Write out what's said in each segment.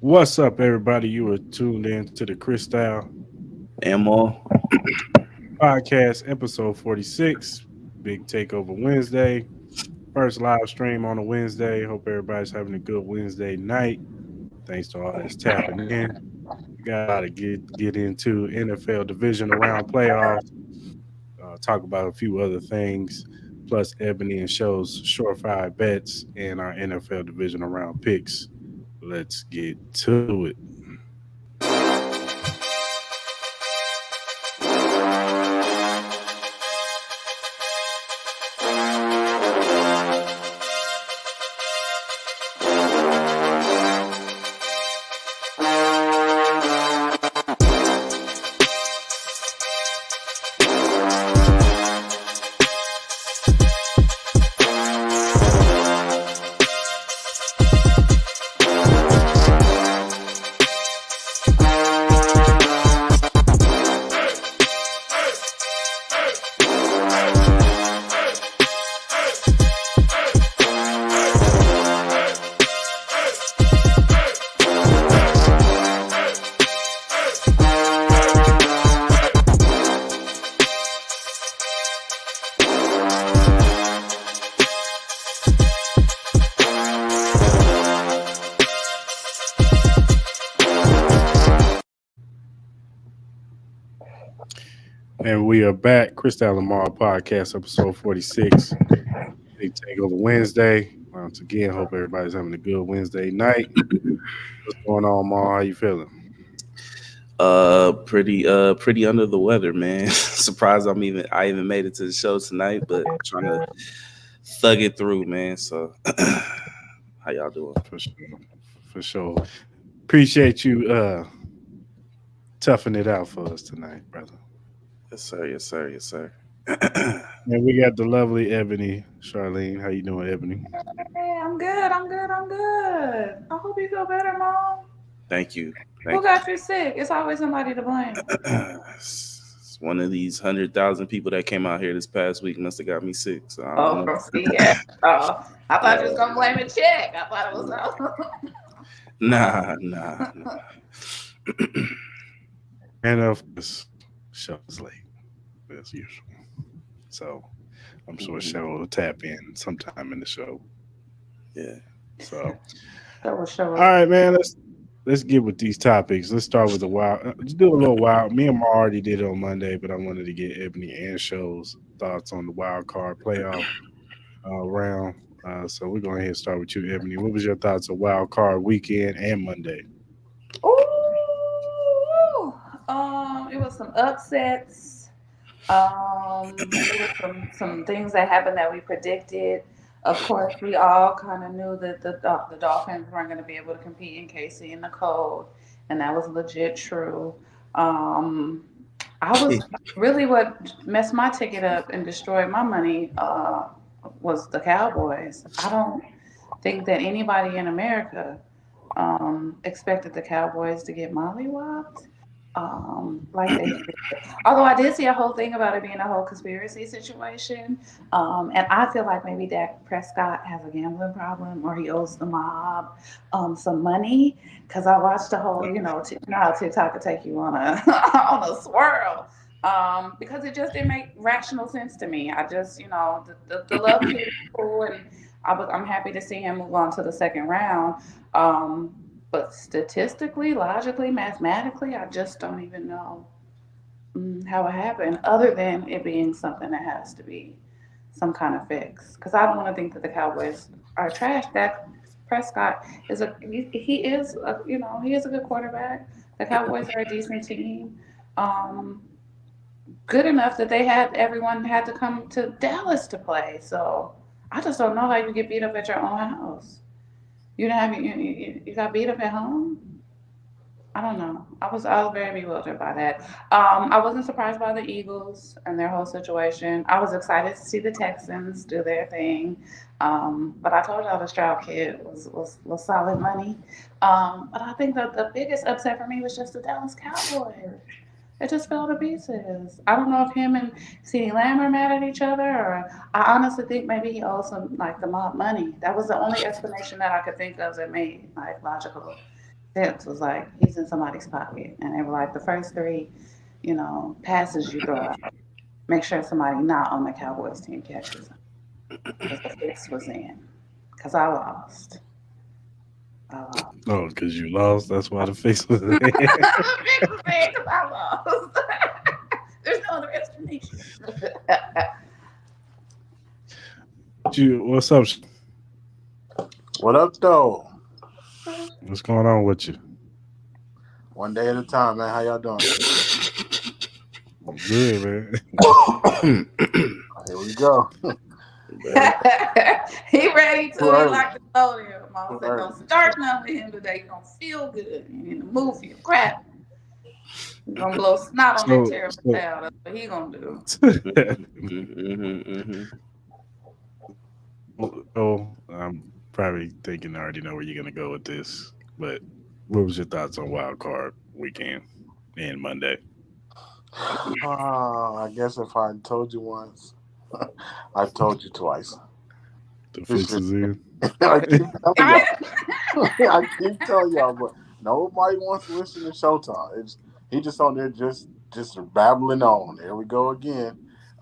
What's up, everybody? You are tuned in to the Cris And Mal. podcast, episode 46, Big Takeover Wednesday. First live stream on a Wednesday. Hope everybody's having a good Wednesday night. Thanks to all that's tapping in. We got a lot to get into NFL Divisional Round Playoffs. Talk about a few other things, plus Ebony and Show's surefire bets and our NFL Divisional Round picks. Let's get to it. And we are back. Cris and Mal podcast, episode 46. Big Takeover Wednesday. Once again, hope everybody's having a good Wednesday night. What's going on, Mal? How you feeling? Pretty under the weather, man. Surprised I even made it to the show tonight, but trying to thug it through, man. So how y'all doing? For sure. For sure. Appreciate you toughing it out for us tonight, brother. Yes, sir, yes, sir, yes, sir. And we got the lovely Ebony. Charlene, how you doing, Ebony? Hey, I'm good. I'm good. I'm good. I hope you feel better, Mom. Thank you. Who got you sick? It's always somebody to blame. It's one of these 100,000 people that came out here this past week must have got me sick. So I don't know. Yeah. Oh, I thought you was gonna blame a chick. I thought it was. Nah. And of course, show's late as usual. So I'm sure Show will tap in sometime in the show. Yeah. So That was show. all right, man. Let's get with these topics. Let's start with the wild. Let's do a little wild. Me and Ma already did it on Monday, but I wanted to get Ebony and Show's thoughts on the wild card playoff round. So we're going to ahead and start with you, Ebony. What was your thoughts of wild card weekend and Monday? Ooh. It was some upsets. It was some things that happened that we predicted. Of course, we all kind of knew that the Dolphins weren't going to be able to compete in KC in the cold, and that was legit true. I was really what messed my ticket up and destroyed my money was the Cowboys. I don't think that anybody in America expected the Cowboys to get mollywopped. Like they did. Although I did see a whole thing about it being a whole conspiracy situation. And I feel like maybe Dak Prescott has a gambling problem or he owes the mob some money. Because I watched the whole, you know how TikTok could take you on a on a swirl. Because it just didn't make rational sense to me. I just, the love kid is cool, and I'm happy to see him move on to the second round. But statistically, logically, mathematically, I just don't even know how it happened, other than it being something that has to be some kind of fix. Because I don't want to think that the Cowboys are trash. That Prescott is he is he is a good quarterback. The Cowboys are a decent team, good enough that everyone had to come to Dallas to play. So I just don't know how you get beat up at your own house. You didn't have you got beat up at home. I don't know. I was very bewildered by that. I wasn't surprised by the Eagles and their whole situation. I was excited to see the Texans do their thing. But I told y'all the Stroud kid was solid money. But I think that the biggest upset for me was just the Dallas Cowboys. It just fell to pieces. I don't know if him and CeeDee Lamb are mad at each other, or I honestly think maybe he owes some like the mob money. That was the only explanation that I could think of that made like logical Tips was like, he's in somebody's pocket. And they were like, the first three, passes you throw out, make sure somebody not on the Cowboys team catches them. Because the fix was in. Because I lost. I lost. Oh, because you lost. That's why the face was there. The fix was in because I lost. There's no other explanation. What's up? What up, though? What's going on with you? One day at a time, man. How y'all doing? Good, man. Here we go. He ready to. He Right. like to go there. Mama said, don't start nothing with him today. You don't feel good. You in the mood for your crap. He's gonna blow snot on that terrible towel. That's what he gonna do. Oh, I'm probably thinking I already know where you're gonna go with this. But what was your thoughts on Wild Card Weekend and Monday? I guess if I told you once, I've told you twice. The fix is in. I keep telling y'all. I keep telling y'all, but nobody wants to listen to Showtime. He just on there just babbling on. There we go again.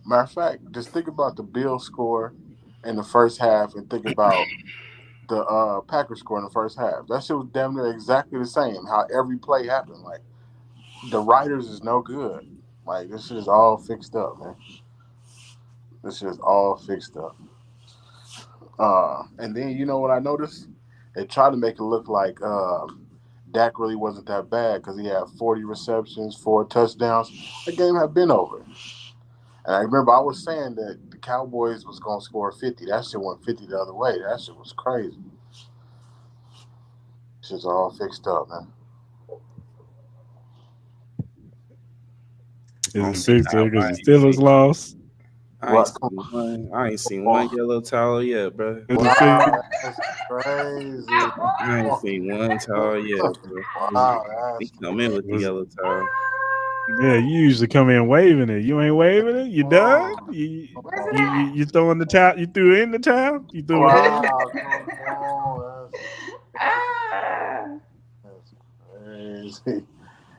Matter of fact, just think about the Bills score in the first half and think about the Packers score in the first half. That shit was damn near exactly the same. How every play happened. Like the writers is no good. Like this shit is all fixed up, man. This shit is all fixed up. And then you know what I noticed? They tried to make it look like Dak really wasn't that bad because he had 40 receptions, 4 touchdowns. The game had been over. And I remember I was saying that the Cowboys was going to score 50. That shit went 50 the other way. That shit was crazy. Shit's all fixed up, man. Is it fixed because the Steelers lost? I ain't seen one yellow towel yet, bro. Wow, that's crazy. I ain't seen one towel yet, bro. Wow, He come in with the yellow towel. Yeah, you usually come in waving it. You ain't waving it. You done? You throwing the towel? You threw it in the towel? You threw it in? That's crazy.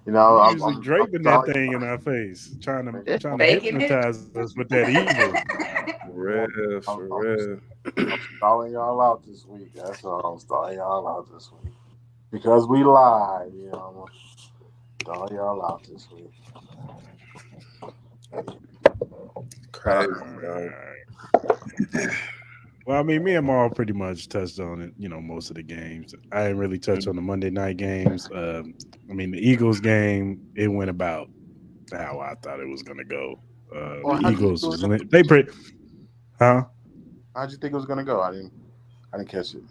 You know, I'm usually draping that thing in our face, trying to hypnotize us with that eagle. For real. I'm stalling y'all out this week. That's all. I'm stalling y'all out this week because we lied. You know, I'm stalling y'all out this week. Crazy. Well, I mean, me and Maul pretty much touched on it, most of the games. I didn't really touch on the Monday night games. I mean, the Eagles game, it went about how I thought it was going to go. The Eagles was huh? How'd you think it was going to go? I didn't catch it.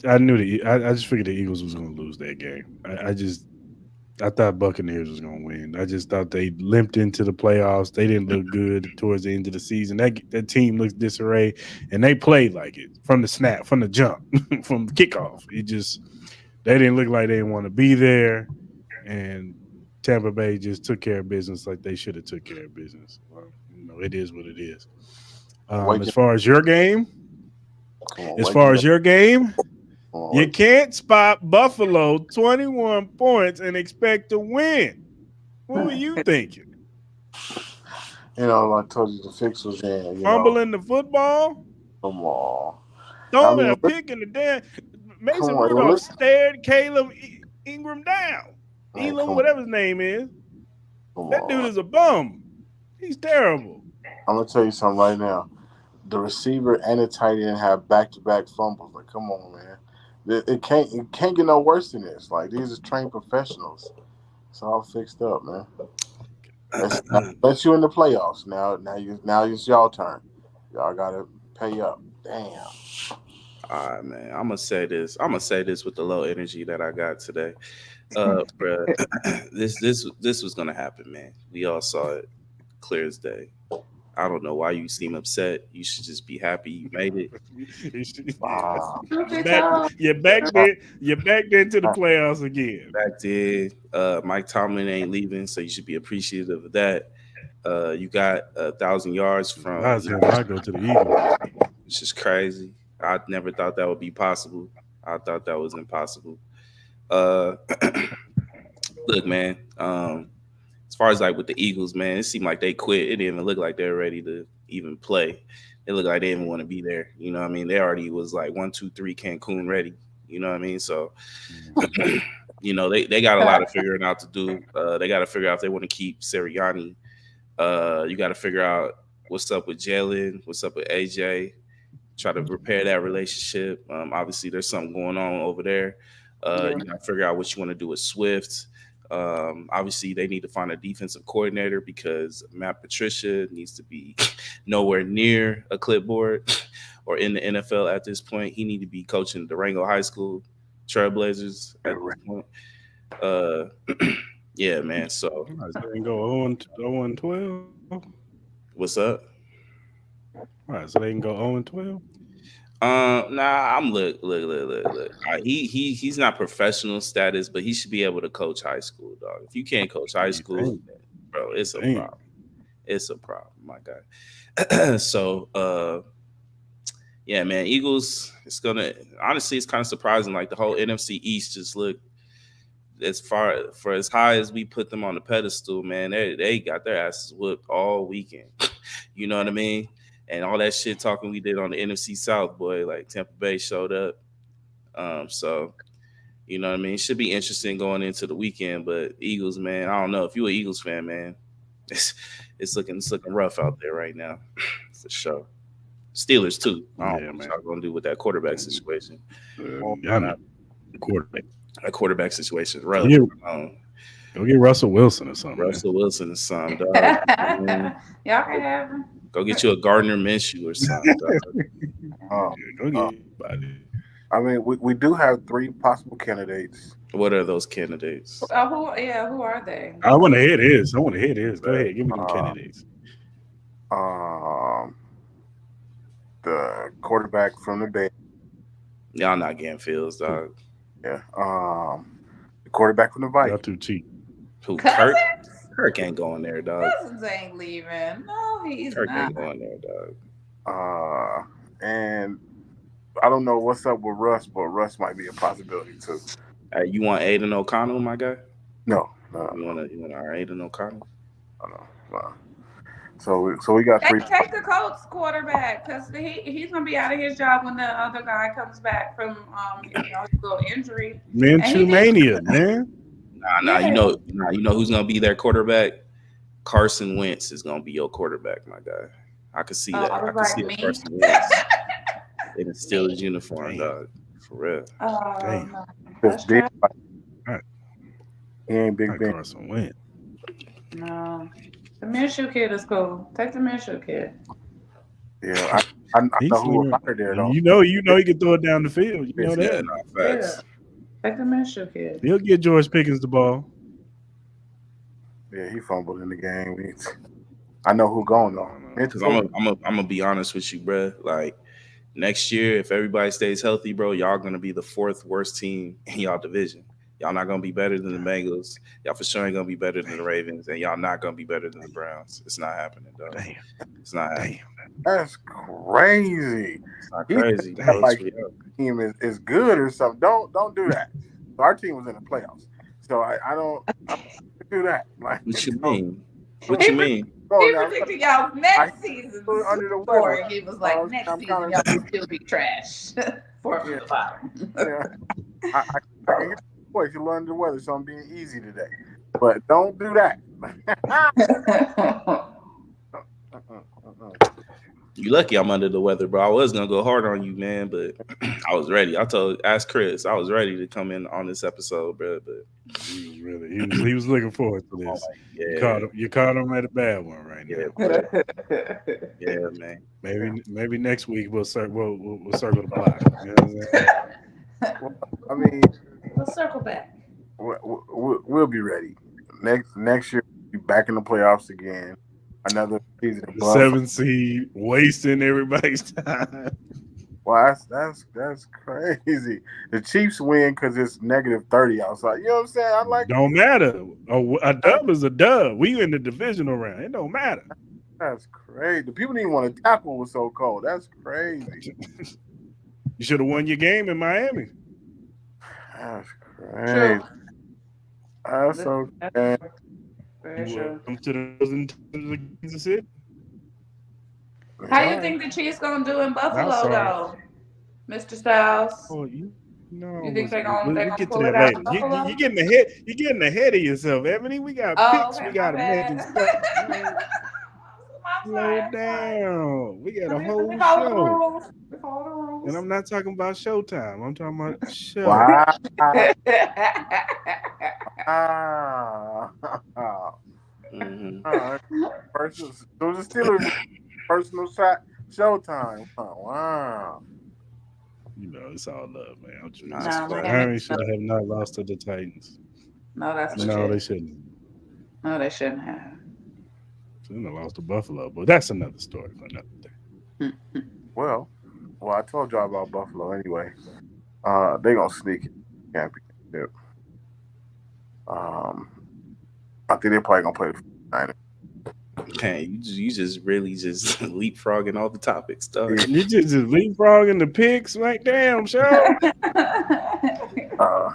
I knew I just figured the Eagles was going to lose that game. I thought Buccaneers was going to win. I just thought they limped into the playoffs. They didn't look good towards the end of the season. That team looks disarray, and they played like it from the snap, from the jump, from the kickoff. They didn't look like they didn't want to be there, and Tampa Bay just took care of business like they should have took care of business. Well, it is what it is. As far as your game, you can't spot Buffalo 21 points and expect to win. What were you thinking? I told you the fix was in. Fumbling the football? Come on. Throwing a pick in the damn. Mason Rudolph stared Caleb Ingram down. Elam, whatever his name is. That dude is a bum. He's terrible. I'm going to tell you something right now. The receiver and the tight end have back-to-back fumbles. Like, come on, man. It can't get no worse than this. Like, these are trained professionals. It's all fixed up, man. Let's you in the playoffs. Now it's y'all turn. Y'all gotta pay up. Damn. All right, man. I'm gonna say this with the low energy that I got today. Bruh, this was gonna happen, man. We all saw it clear as day. I don't know why you seem upset. You should just be happy you made it. Wow. You're back into the playoffs again. Back there. Mike Tomlin ain't leaving, so you should be appreciative of that. You got 1,000 yards from. I go to the Eagles. Which is crazy. I never thought that would be possible. I thought that was impossible. Uh, look, man. As far as like with the Eagles, man, it seemed like they quit. It didn't even look like they're ready to even play. It looked like they didn't want to be there. You know what I mean? They already was like 1, 2, 3 Cancun ready. You know what I mean? So, you know, they got a lot of figuring out to do. They got to figure out if they want to keep Sirianni. You got to figure out what's up with Jalen, what's up with AJ. Try to repair that relationship. Obviously, there's something going on over there. You got to figure out what you want to do with Swift. Obviously, they need to find a defensive coordinator because Matt Patricia needs to be nowhere near a clipboard or in the NFL at this point. He need to be coaching Durango High School Trailblazers at this point. Yeah, man. So they can go 0-12. what's up? All right, so they can go 0-12. Nah, I'm look. He's not professional status, but he should be able to coach high school, dog. If you can't coach high school, bro, it's a problem. It's a problem, my guy. So, yeah, man, Eagles. It's honestly, it's kind of surprising. Like the whole NFC East just looked as high as we put them on the pedestal, man. They got their asses whooped all weekend. You know what I mean? And all that shit talking we did on the NFC South, boy, like Tampa Bay showed up. So, you know what I mean? It should be interesting going into the weekend. But Eagles, man, I don't know. If you're an Eagles fan, man, it's looking rough out there right now, for sure. Steelers too. I don't know what y'all gonna do with that quarterback situation. That quarterback situation is relevant. Go get Russell Wilson or something. Russell Wilson or something, dog. Y'all can have him. Go get you a Gardner Minshew or something. Go get I mean, we do have 3 possible candidates. What are those candidates? Who are they? I want to hear this. Go ahead, give me the candidates. The quarterback from the Bay. Y'all not getting Fields, dog. Yeah. The quarterback from the Vikings. Y'all too cheap. Who? Kirk ain't going there, dog. Cousins ain't leaving. No, he's Kirk not. ain't going there, dog. And I don't know what's up with Russ, but Russ might be a possibility too. You want Aiden O'Connell, my guy? No. You want our Aiden O'Connell? No. So we got 3. Take the Colts quarterback because he's gonna be out of his job when the other guy comes back from his little injury. Minshew mania, man. Nah. You know who's gonna be their quarterback? Carson Wentz is gonna be your quarterback, my guy. I can see that. I can see Carson Wentz in a Steelers uniform, dog. For real. No. He ain't Big Ben. Carson Wentz. No. The Minshew kid is cool. Take the Minshew kid. Yeah, I know who out there though. You know he can throw it down the field. You know that. Facts. Take the Minshew kid. He'll get George Pickens the ball. Yeah, he fumbled in the game. I know who going though. Because I'm gonna be honest with you, bro. Like next year, if everybody stays healthy, bro, y'all gonna be the 4th worst team in y'all division. Y'all not gonna be better than the Bengals. Y'all for sure ain't gonna be better than the Ravens, and y'all not gonna be better than the Browns. It's not happening, dog. Damn. It's not happening. That's crazy. It's not crazy. Like team is good or something. Don't do that. Our team was in the playoffs, so I don't do that. Like, what you mean? What you mean? He predicted y'all next season under the story. He was like, next season y'all will still be trash. For the bottom. I get the voice. You're under the weather, so I'm being easy today. But don't do that. You lucky I'm under the weather, bro. I was gonna go hard on you, man, but I was ready. Ask Chris. I was ready to come in on this episode, bro. But he was looking forward to this. Yeah. You caught him at a bad one right now. Yeah, man. Maybe next week we'll circle the block. You know I mean, we'll circle back. We'll be ready. Next year, we'll be back in the playoffs again. Another season of 7th seed, wasting everybody's time. Well, that's crazy. The Chiefs win because it's -30 outside. You know what I'm saying? I like. Don't matter. A dub is a dub. We in the divisional round. It don't matter. That's crazy. The people didn't want to tackle. It was so cold. That's crazy. You should have won your game in Miami. That's Hey, True. that's That's okay. true. Very You true. welcome to the Frozen Tundra of Kansas City. How All you right. think the Chiefs gonna do in I'm Buffalo sorry. though, Mr. Styles? Oh, you know, You think they're we, gonna we they we gonna get to pull that it out later. in You Buffalo? getting ahead. You getting ahead of yourself, Ebony. We got Oh, picks. okay, We my got to bad. imagine stuff. Man, I'm slow sorry. I'm sorry. down. We got a Let me whole follow the show, rules. Let me follow the and rules. I'm not talking about Showtime. I'm talking about show. Wow. Wow. Hmm. Personal, so the Steelers personal shot showtime. Wow. You know, it's all love, man. I'm just Nah, messing it's No, with we you. fine. ain't Hurry messing should up. have not lost to the Titans. No, that's That's No, true. they legit. shouldn't. No, they shouldn't have. Shouldn't have lost to Buffalo, but that's another story for another day. Well, I told y'all about Buffalo anyway. They gonna sneak it championship. Um, I think they probably gonna play the 49ers. Man, you just really just leapfrogging all the topics, dog. You just leapfrogging the picks, right? Damn, show. Uh,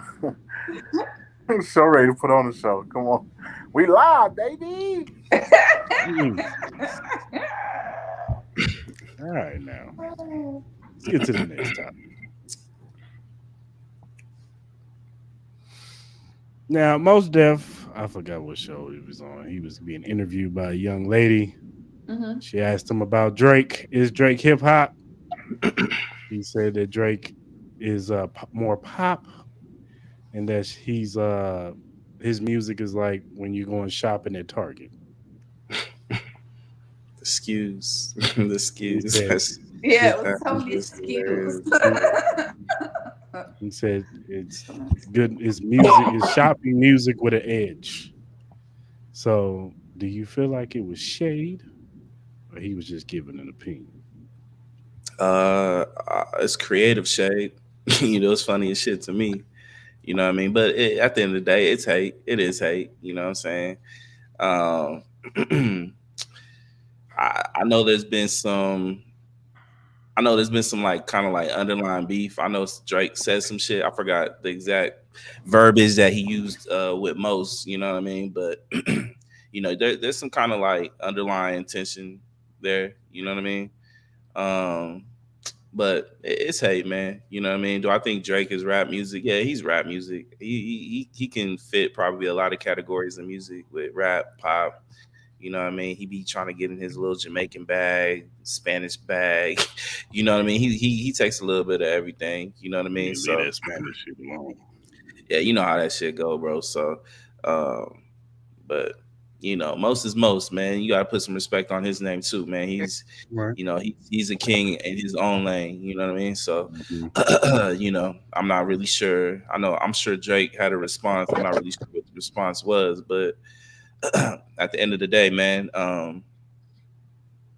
so ready to put on the show. Come on, we live, baby. Mm. All right, now let's get to the next topic. Now, most deaf, I forgot what show he was on. He was being interviewed by a young lady. Mhm. She asked him about Drake. Is Drake hip hop? He said that Drake is more pop, and that his music is like when you're going shopping at Target. The skews, the He skews. said, Yeah, his, it was That's so many just excuse. hilarious. he said it's good. His music is shopping music with an edge. So, do you feel like it was shade, or he was just giving an opinion? It's creative shade. It's funny as shit to me. You know what I mean? But at the end of the day, it's hate. It is hate. You know what I'm saying? Um, I know there's been some. I know there's been some like kind of like underlying beef. I know Drake said some shit. I forgot the exact verbiage that he used with most. You know what I mean? But there's some kind of like underlying tension there. You know what I mean? Um, but it's hate, man. You know what I mean? Do I think Drake is rap music? Yeah, he's rap music. He can fit probably a lot of categories of music with rap, pop. You know what I mean? He be trying to get in his little Jamaican bag, Spanish bag. You know what I mean? He takes a little bit of everything. You know what I You mean? need to leave So that Spanish shit alone. yeah, you know how that shit go, bro. So, um, but most is most, man. You gotta put some respect on his name too, man. Right. He's a king in his own lane. You know what I mean? So, Mhm. I'm not really sure. I'm sure Drake had a response. I'm not really sure what the response was, but at the end of the day, man,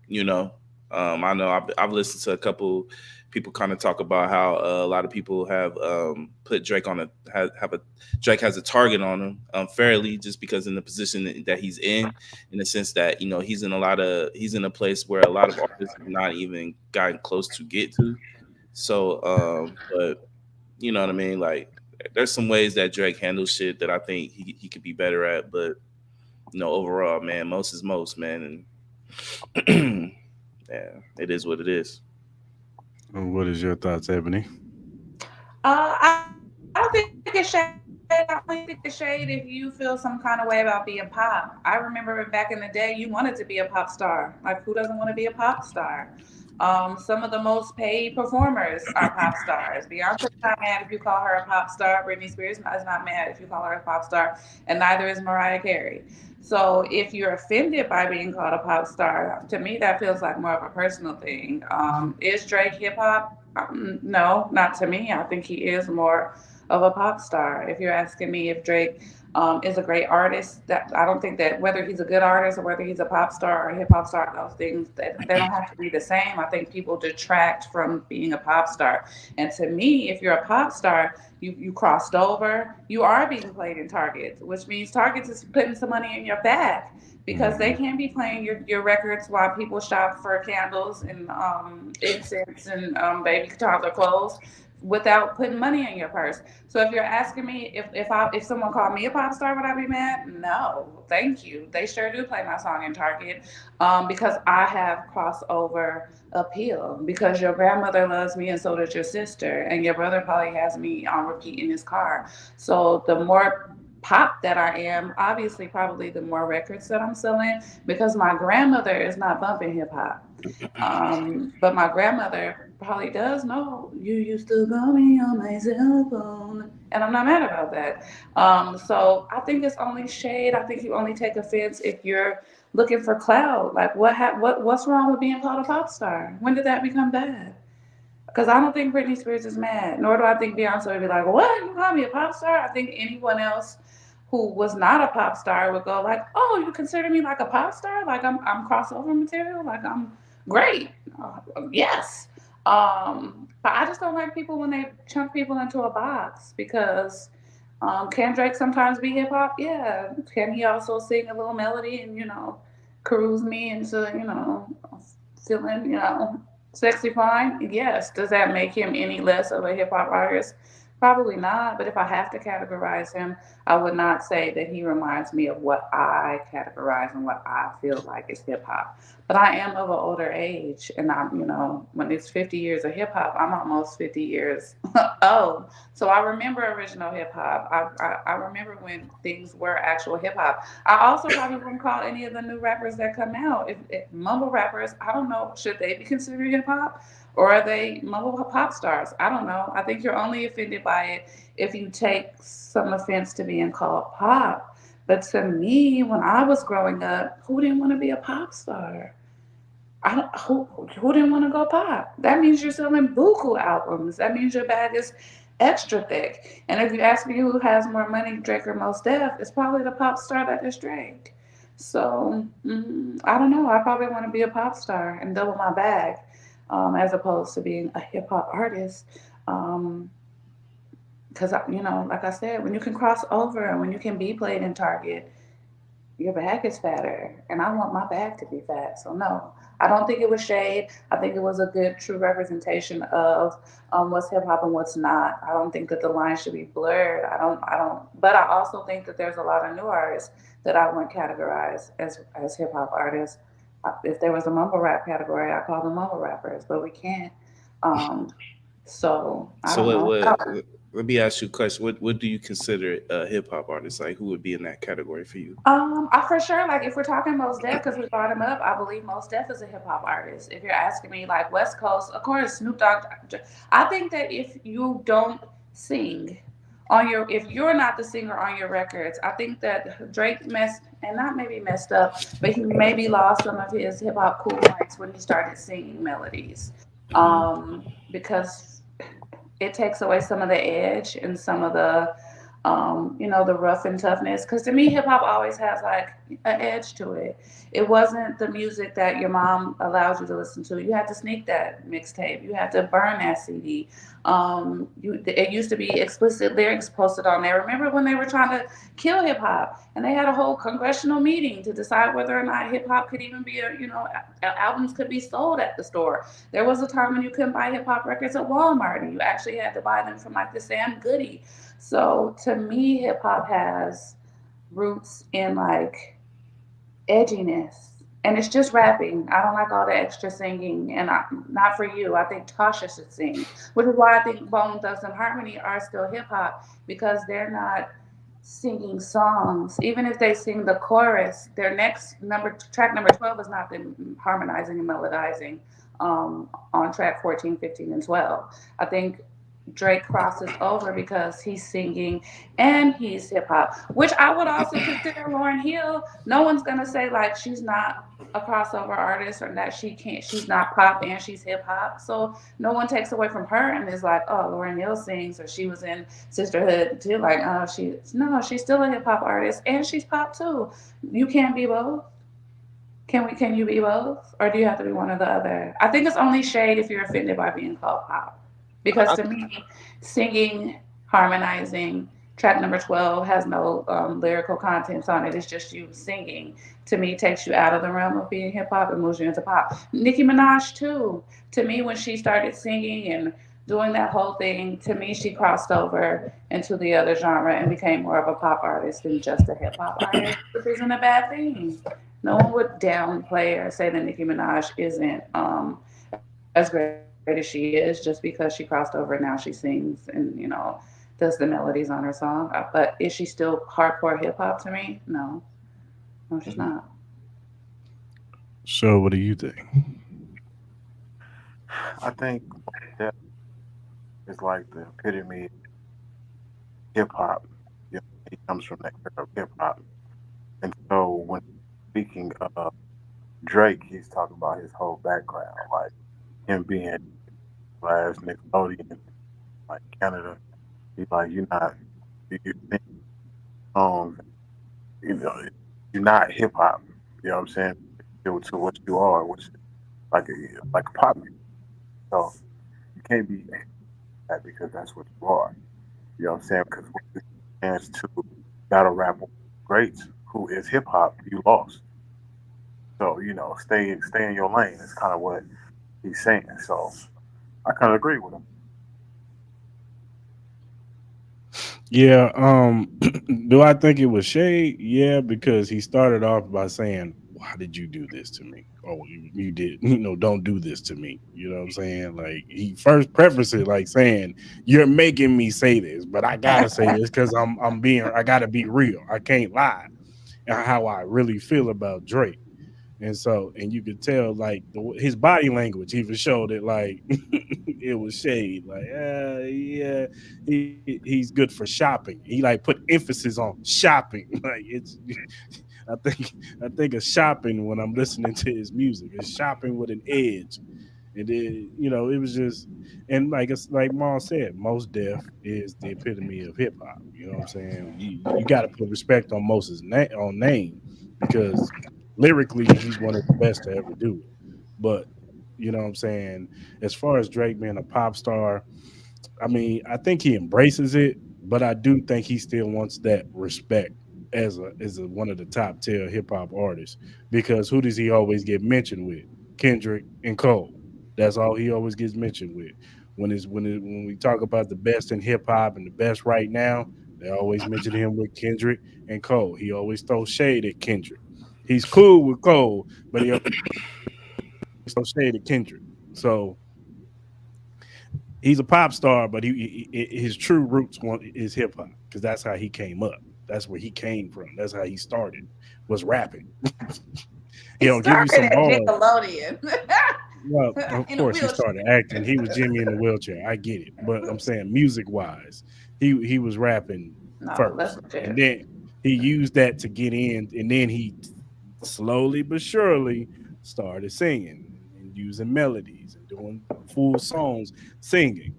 you know, I know I've listened to a couple people kind of talk about how a lot of people have put Drake on have a Drake has a target on him unfairly just because in the position that he's in the sense that he's in a place where a lot of artists have not even gotten close to get to. So, but you know what I mean? Like, there's some ways that Drake handles shit that I think he could be better at, but overall, man, most is most, man, and yeah, it is what it is. And what is your thoughts, Ebony? I don't think it's shade. I only think it's shade if you feel some kind of way about being pop. I remember back in the day, you wanted to be a pop star. Like, who doesn't want to be a pop star? Some of the most paid performers are pop stars. Beyonce's not mad if you call her a pop star. Britney Spears is not mad if you call her a pop star, and neither is Mariah Carey. So if you're offended by being called a pop star, to me that feels like more of a personal thing. Is Drake hip hop? No, not to me. I think he is more of a pop star. If you're asking me if Drake is a great artist, that I don't think that whether he's a good artist or whether he's a pop star or a hip hop star, those things that they don't have to be the same. I think people detract from being a pop star. And to me, if you're a pop star, you crossed over, you are being played in Target, which means Target is putting some money in your bag because they Mhm. can't be playing your records while people shop for candles and incense and baby toddler clothes without putting money in your purse. So if you're asking me if someone called me a pop star, would I be mad? No, thank you. They sure do play my song in Target, because I have crossover appeal. Because your grandmother loves me, and so does your sister, and your brother probably has me on repeat in his car. So the more pop that I am, obviously, probably the more records that I'm selling, because my grandmother is not bumping hip hop. But my grandmother probably does know you used to call me on my cell phone, and I'm not mad about that. So I think it's only shade. I think you only take offense if you're looking for clout. Like what's wrong with being called a pop star? When did that become bad? Because I don't think Britney Spears is mad, nor do I think Beyonce would be like, "What? You call me a pop star?" I think anyone else who was not a pop star would go like, "Oh, you consider me like a pop star? Like I'm crossover material? Like I'm great? Yes." But I just don't like people when they chunk people into a box because can Drake sometimes be hip hop? Yeah. Can he also sing a little melody and cruise me into feeling sexy fine? Yes. Does that make him any less of a hip hop artist? Probably not. But if I have to categorize him, I would not say that he reminds me of what I categorize and what I feel like is hip hop. But I am of an older age, and when it's 50 years of hip hop, I'm almost 50 years old. So I remember original hip hop. I remember when things were actual hip hop. I also probably wouldn't call any of the new rappers that come out. If mumble rappers, I don't know, should they be considered hip hop? Or are they mumble pop stars? I don't know. I think you're only offended by it if you take some offense to being called pop. But to me, when I was growing up, who didn't want to be a pop star? Who didn't want to go pop? That means you're selling buku albums. That means your bag is extra thick. And if you ask me who has more money, Drake or Mos Def, it's probably the pop star that is Drake. So I don't know. I probably want to be a pop star and double my bag, as opposed to being a hip hop artist. Because like I said, when you can cross over and when you can be played in Target, your bag is fatter, and I want my bag to be fat. So no, I don't think it was shade. I think it was a good, true representation of what's hip hop and what's not. I don't think that the line should be blurred. I don't. But I also think that there's a lot of new artists that I wouldn't categorize as hip hop artists. If there was a mumble rap category, I call them mumble rappers, but we can't. Um, so I So don't know. let me ask you a question. What do you consider a hip hop artist? Like, who would be in that category for you? I for sure, like, if we're talking Mos Def, because we brought him up, I believe Mos Def is a hip hop artist. If you're asking me, like, West Coast, of course, Snoop Dogg. I think that if you don't sing if you're not the singer on your records, I think that Drake not maybe messed up, but he maybe lost some of his hip hop cool points when he started singing melodies, Mhm. because it takes away some of the edge and some of the rough and toughness. Because to me, hip hop always has like an edge to it. It wasn't the music that your mom allowed you to listen to. You had to sneak that mixtape. You had to burn that CD. It used to be explicit lyrics posted on there. Remember when they were trying to kill hip hop and they had a whole congressional meeting to decide whether or not hip hop could even be albums could be sold at the store. There was a time when you couldn't buy hip hop records at Walmart and you actually had to buy them from like the Sam Goody. So to me, hip hop has roots in like edginess. And it's just rapping. I don't like all the extra singing, and not for you. I think Tasha should sing, which is why I think Bone Thugs and Harmony are still hip hop because they're not singing songs. Even if they sing the chorus, their track number 12 is not them harmonizing and melodizing on track 14, 15, and 12. I think Drake crosses over because he's singing and he's hip hop, which I would also consider Lauryn Hill. No one's gonna say like she's not a crossover artist or that she's not pop and she's hip hop. So no one takes away from her and is like, oh, Lauryn Hill sings or she was in Sisterhood too. Like, oh, she's still a hip hop artist and she's pop too. You can't be both. Can you be both? Or do you have to be one or the other? I think it's only shade if you're offended by being called pop. Because I, to me, singing, harmonizing, track number 12 has no lyrical contents on it. It's just you singing. To me, takes you out of the realm of being hip hop and moves you into pop. Nicki Minaj, too. To me, when she started singing and doing that whole thing, to me, she crossed over into the other genre and became more of a pop artist than just a hip hop artist, which isn't a bad thing. No one would downplay or say that Nicki Minaj isn't as great as she is just because she crossed over and now she sings and does the melodies on her song. But is she still hardcore hip hop to me? No, no, she's not. So, what do you think? I think that is like the epitome of hip hop. You know, he comes from that era of hip hop, and so when speaking of Drake, he's talking about his whole background, like him being last Nickelodeon, like Canada. He's like, you're not, you sing songs, you know, you're not hip hop. You know what I'm saying? To what you are, which is like a pop music. So you can't be that because that's what you are. You know what I'm saying? Because when you chance to battle rap with greats who is hip hop, you lost. So stay in your lane. Is kind of what he's saying. So I kind of agree with him. Yeah, do I think it was shade? Yeah, because he started off by saying, "Why did you do this to me?" Oh, you did, don't do this to me. You know what I'm saying? Like he first prefaced it like saying, "You're making me say this, but I gotta say this because I gotta be real. I can't lie and how I really feel about Drake." And so, and you could tell like his body language even showed it like it was shade. Like, yeah, he's good for shopping. He like put emphasis on shopping. Like it's, I think of shopping when I'm listening to his music. It's shopping with an edge. And then, it was just, and like it's like Maul said, most Def is the epitome of hip hop. You know what I'm saying? You got to put respect on Moses' name because lyrically he's one of the best to ever do it. But you know what I'm saying? As far as Drake being a pop star, I mean, I think he embraces it, but I do think he still wants that respect as one of the top tier hip hop artists. Because who does he always get mentioned with? Kendrick and Cole. That's all he always gets mentioned with. When we talk about the best in hip hop and the best right now, they always mention him with Kendrick and Cole. He always throws shade at Kendrick. He's cool with Cole, but he always throws shade at Kendrick. So he's a pop star, but his true roots is hip hop because that's how he came up. That's where he came from. That's how he started was rapping. He He'll give you started some at bars. Nickelodeon Well, of in a course he wheelchair. started acting. He was Jimmy in the wheelchair. I get it, but I'm saying music wise, he was rapping No, that's first, and legit. then he used that to get in, and then he slowly but surely started singing and using melodies and doing full songs singing.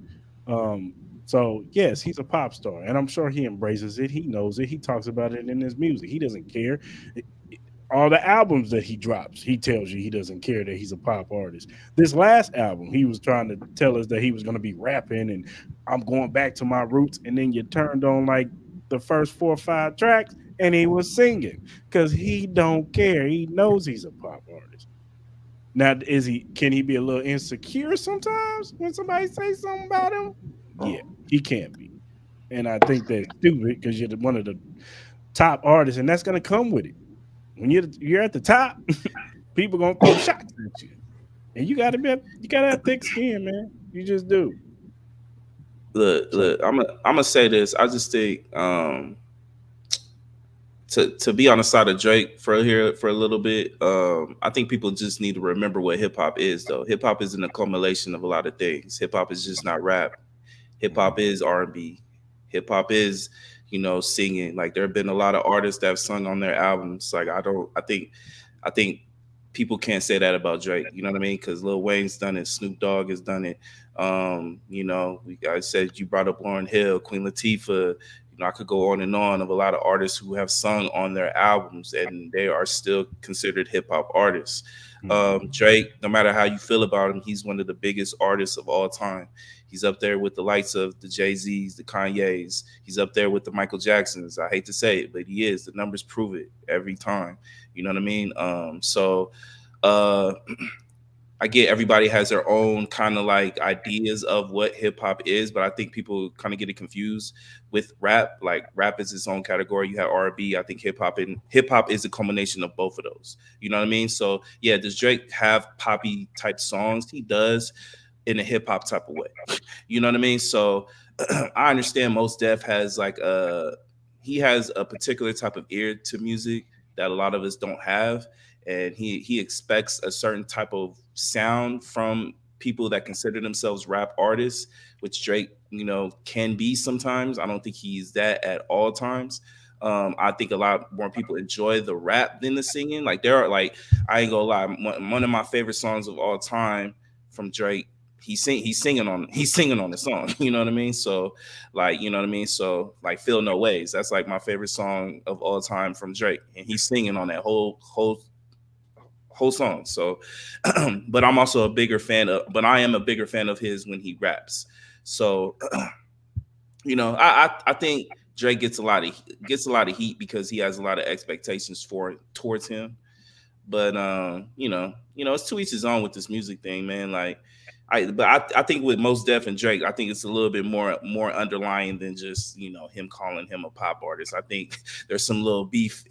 Um, so yes, he's a pop star, and I'm sure he embraces it. He knows it. He talks about it in his music. He doesn't care. All the albums that he drops, he tells you he doesn't care that he's a pop artist. This last album, he was trying to tell us that he was going to be rapping and I'm going back to my roots. And then you turned on like the first 4 or 5 tracks and he was singing because he don't care. He knows he's a pop artist. Now, can he be a little insecure sometimes when somebody says something about him? Yeah, he can be. And I think that's stupid because you're one of the top artists, and that's going to come with it. When you're at the top, people gonna throw shots at you, and you gotta have thick skin, man. You just do. So Look, I'm gonna say this. I just think to be on the side of Drake for here for a little bit. I think people just need to remember what hip hop is, though. Hip hop is an accumulation of a lot of things. Hip hop is just not rap. Hip hop is R&B. Hip hop is, singing. Like there have been a lot of artists that have sung on their albums. Like I think people can't say that about Drake. You know what I mean? Because Lil Wayne's done it. Snoop Dogg has done it. I said you brought up Lauryn Hill, Queen Latifah. I could go on and on of a lot of artists who have sung on their albums and they are still considered hip hop artists. Drake, no matter how you feel about him, he's one of the biggest artists of all time. He's up there with the likes of the Jay-Z's, the Kanye's. He's up there with the Michael Jacksons. I hate to say it, but he is. The numbers prove it every time. You know what I mean? So uh, I get everybody has their own kind of like ideas of what hip hop is, but I think people kind of get it confused with rap. Like rap is its own category. You have R&B. I think hip hop is a combination of both of those. You know what I mean? So yeah, does Drake have poppy type songs? He does, in a hip hop type of way. You know what I mean? So I understand Most Def has like he has a particular type of ear to music that a lot of us don't have, and he expects a certain type of sound from people that consider themselves rap artists, which Drake, can be sometimes. I don't think he's that at all times. I think a lot more people enjoy the rap than the singing. Like there are like I ain't gonna lie, one of my favorite songs of all time from Drake. He's singing on the song. You know what I mean? So like, you know what I mean? So like Feel No Ways. That's like my favorite song of all time from Drake. And he's singing on that whole song. So but I am a bigger fan of his when he raps. So I think Drake gets a lot of heat because he has a lot of expectations towards him. But it's to each his own with this music thing, man. Like I think with Most Def and Drake, I think it's a little bit more underlying than just him calling him a pop artist. I think there's some little beef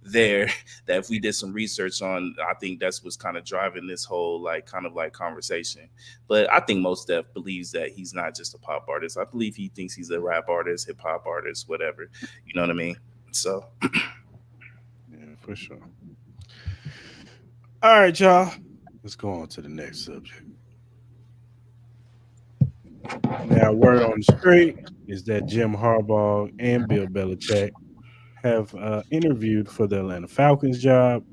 there that if we did some research on, I think that's what's kind of driving this whole like kind of like conversation. But I think Most Def believes that he's not just a pop artist. I believe he thinks he's a rap artist, hip hop artist, whatever. You know what I mean? So Yeah, for sure. All right, y'all. Let's go on to the next subject. Now, word on the street is that Jim Harbaugh and Bill Belichick have interviewed for the Atlanta Falcons job.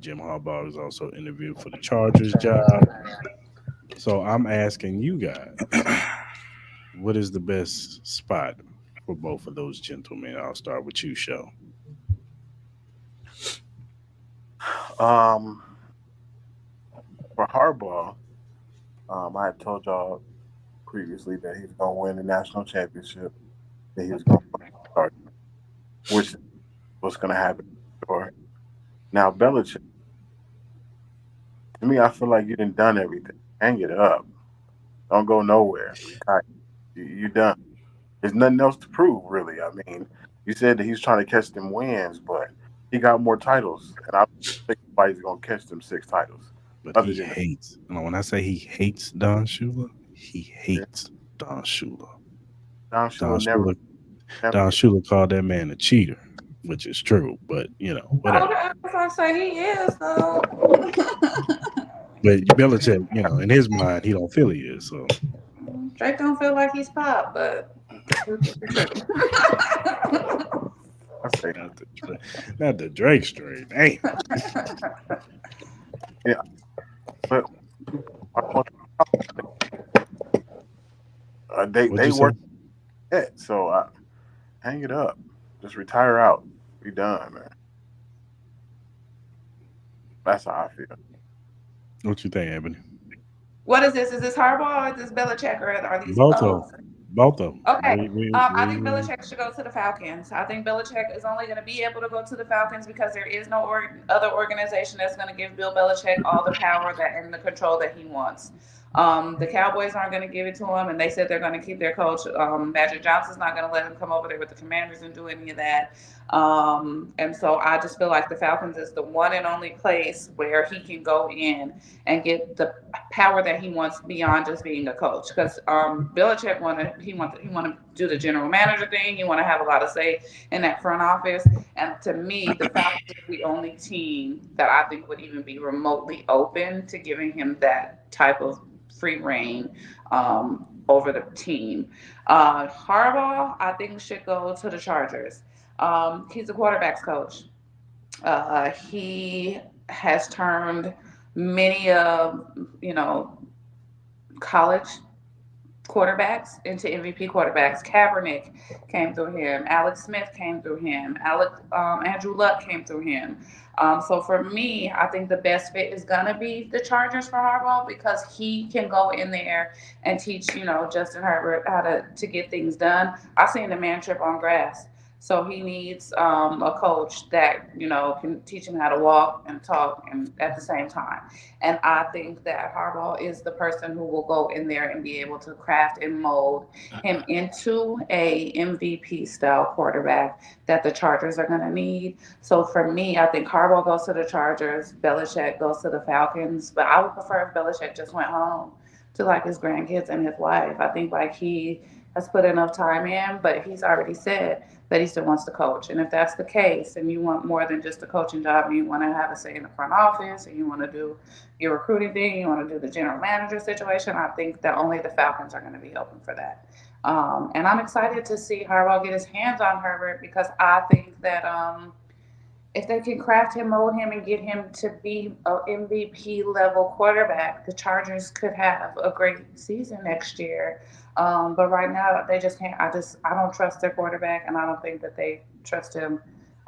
Jim Harbaugh is also interviewed for the Chargers job. So I'm asking you guys, what is the best spot for both of those gentlemen? I'll start with you, Show. For Harbaugh, I had told y'all previously that he was going to win the national championship, that he was going to start, which was going to happen. Sure. Now, Belichick, to me, I feel like you done everything. Hang it up. Don't go nowhere. Retire. You done. There's nothing else to prove, really. I mean, you said that he's trying to catch them wins, but he got more titles, and I don't think nobody's going to catch them 6 titles. But he hates. When I say he hates Don Shula, he hates Don Shula. Don Shula Don Shula called that man a cheater, which is true. But whatever. I was gonna say he is though. But Belichick, in his mind, he don't feel he is. So Drake don't feel like he's pop, but not the Drake straight. Damn. Yeah, but they work it, so hang it up. Just retire out. Be done, man. That's how I feel. What you think, Ebony? What is this? Is this Harbaugh or is this Belichick or are these both of them? Both of them. Okay. I think Belichick should go to the Falcons. I think Belichick is only going to be able to go to the Falcons because there is no other organization that's going to give Bill Belichick all the power and the control that he wants. The Cowboys aren't going to give it to him, and they said they're going to keep their coach. Magic Johnson's not going to let him come over there with the Commanders and do any of that. And so I just feel like the Falcons is the one and only place where he can go in and get the power that he wants beyond just being a coach. Because Belichick want to do the general manager thing. He want to have a lot of say in that front office. And to me, the Falcons is the only team that I think would even be remotely open to giving him that type of free reign over the team. Harbaugh, I think, should go to the Chargers. He's a quarterback's coach. He has turned many college quarterbacks into MVP quarterbacks. Kaepernick came through him. Alex Smith came through him. Andrew Luck came through him. So for me, I think the best fit is gonna be the Chargers for Harbaugh because he can go in there and teach, Justin Herbert how to get things done. I seen the man trip on grass. So he needs a coach that can teach him how to walk and talk and at the same time. And I think that Harbaugh is the person who will go in there and be able to craft and mold him into a MVP style quarterback that the Chargers are going to need. So for me, I think Harbaugh goes to the Chargers, Belichick goes to the Falcons. But I would prefer if Belichick just went home to like his grandkids and his wife. I think like he has put enough time in, but he's already said that he still wants to coach. And if that's the case, and you want more than just a coaching job, and you want to have a say in the front office, and you want to do your recruiting thing, you want to do the general manager situation, I think that only the Falcons are going to be open for that. And I'm excited to see Harbaugh get his hands on Herbert because I think that if they can craft him, mold him, and get him to be a MVP level quarterback, the Chargers could have a great season next year. But right now, they just can't. I don't trust their quarterback, and I don't think that they trust him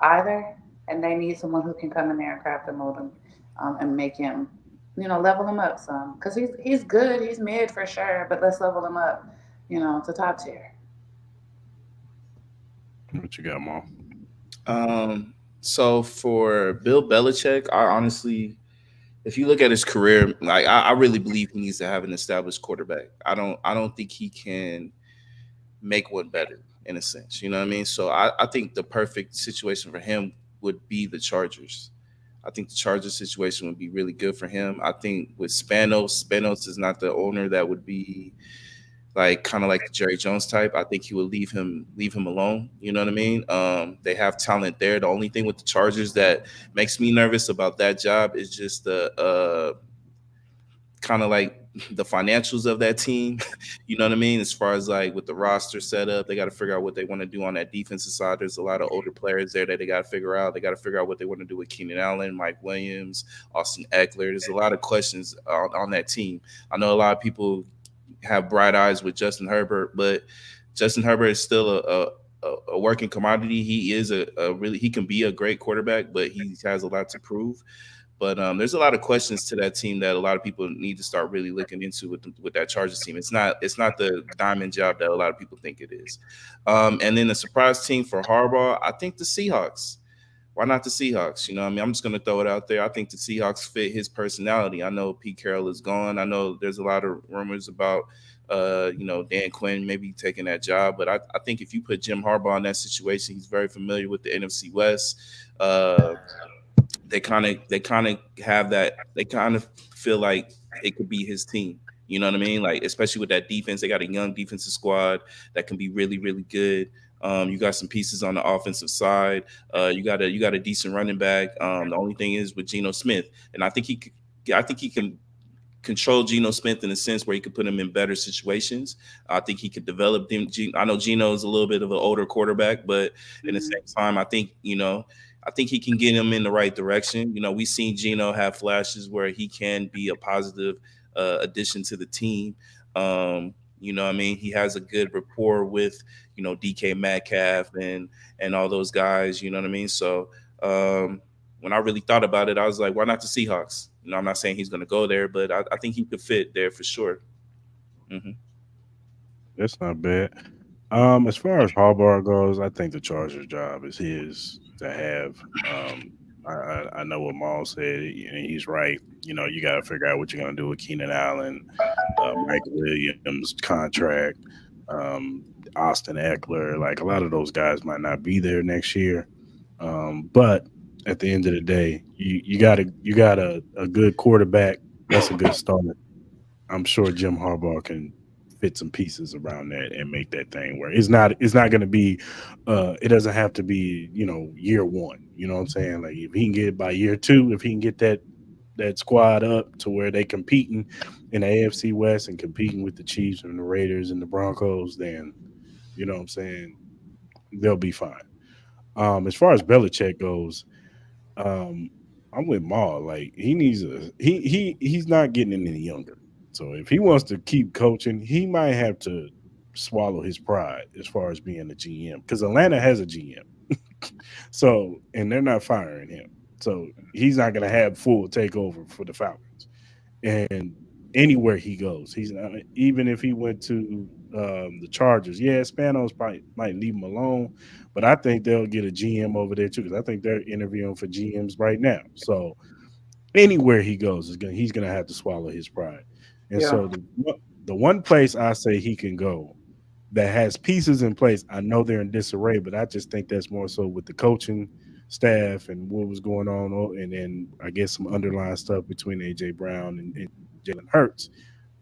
either. And they need someone who can come in there and craft and mold him, and make him, level him up some. Because he's good, he's mid for sure, but let's level him up, to top tier. What you got, Mom? So for Bill Belichick, I honestly, if you look at his career, like I really believe he needs to have an established quarterback. I don't think he can make one better in a sense. You know what I mean? So I think the perfect situation for him would be the Chargers. I think the Chargers situation would be really good for him. I think with Spanos is not the owner that would be like kind of like the Jerry Jones type. I think he would leave him alone. You know what I mean? They have talent there. The only thing with the Chargers that makes me nervous about that job is just the kind of like the financials of that team. You know what I mean? As far as like with the roster setup, they got to figure out what they want to do on that defensive side. There's a lot of older players there that they got to figure out. They got to figure out what they want to do with Keenan Allen, Mike Williams, Austin Eckler. There's a lot of questions on that team. I know a lot of people have bright eyes with Justin Herbert, but Justin Herbert is still a working commodity. He is a really he can be a great quarterback, but he has a lot to prove. But there's a lot of questions to that team that a lot of people need to start really looking into with that Chargers team. It's not the diamond job that a lot of people think it is. And then the surprise team for Harbaugh, I think the Seahawks. Why not the Seahawks? You know, what I mean, I'm just going to throw it out there. I think the Seahawks fit his personality. I know Pete Carroll is gone. I know there's a lot of rumors about, Dan Quinn maybe taking that job. But I think if you put Jim Harbaugh in that situation, he's very familiar with the NFC West. They kind of have that. They kind of feel like it could be his team. You know what I mean? Like especially with that defense, they got a young defensive squad that can be really, really good. You got some pieces on the offensive side. You got a decent running back. The only thing is with Geno Smith, and I think he can control Geno Smith in a sense where he could put him in better situations. I think he could develop them. I know Geno is a little bit of an older quarterback, but in the same time, I think he can get him in the right direction. You know, we've seen Geno have flashes where he can be a positive addition to the team. I mean, he has a good rapport with, DK Metcalf and all those guys. You know what I mean? So when I really thought about it, I was like, why not the Seahawks? I'm not saying he's going to go there, but I think he could fit there for sure. Hmm. That's not bad. As far as Harbaugh goes, I think the Chargers' job is his to have. I know what Maul said, and he's right. You got to figure out what you're going to do with Keenan Allen, Mike Williams' contract, Austin Eckler. Like a lot of those guys might not be there next year. But at the end of the day, you got a good quarterback. That's a good start. I'm sure Jim Harbaugh can fit some pieces around that and make that thing work. It's not going to be it doesn't have to be, year one. You know what I'm saying? Like if he can get it by year two, if he can get that squad up to where they competing in the AFC West and competing with the Chiefs and the Raiders and the Broncos, then you know what I'm saying, they'll be fine. As far as Belichick goes, um, I'm with Maul. Like he's not getting any younger. So if he wants to keep coaching, he might have to swallow his pride as far as being a GM because Atlanta has a GM. So and they're not firing him. So he's not going to have full takeover for the Falcons. And anywhere he goes, he's not. Even if he went to the Chargers. Yeah, Spanos probably might leave him alone, but I think they'll get a GM over there too because I think they're interviewing for GMs right now. So anywhere he goes he's gonna have to swallow his pride. And Yeah. so the one place I say he can go that has pieces in place, I know they're in disarray, but I just think that's more so with the coaching staff and what was going on, and then I guess some underlying stuff between AJ Brown and Jalen Hurts.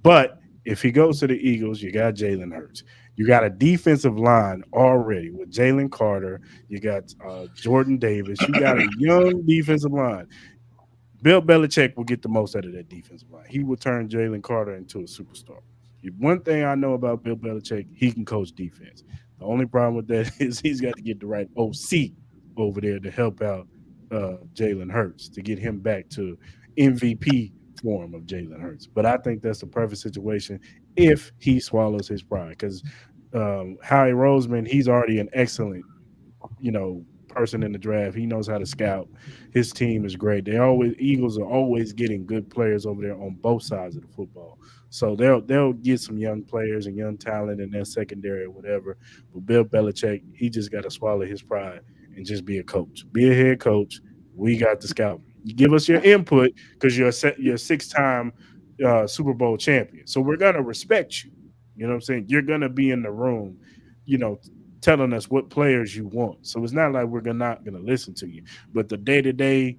But if he goes to the Eagles, you got Jalen Hurts. You got a defensive line already with Jalen Carter. You got Jordan Davis. You got a young defensive line. Bill Belichick will get the most out of that defensive line. He will turn Jalen Carter into a superstar. One thing I know about Bill Belichick, he can coach defense. The only problem with that is he's got to get the right OC over there to help out Jalen Hurts to get him back to MVP form of Jalen Hurts. But I think that's the perfect situation if he swallows his pride because Howie Roseman, he's already an excellent person in the draft. He knows how to scout. His team is great. They always Eagles are always getting good players over there on both sides of the football. So they'll get some young players and young talent in their secondary or whatever. But Bill Belichick, he just got to swallow his pride and just be a coach, be a head coach. We got the scout. You give us your input because you're a 6-time Super Bowl champion. So we're gonna respect you. You know what I'm saying? You're gonna be in the room, you know, telling us what players you want. So it's not like we're not going to listen to you. But the day to day,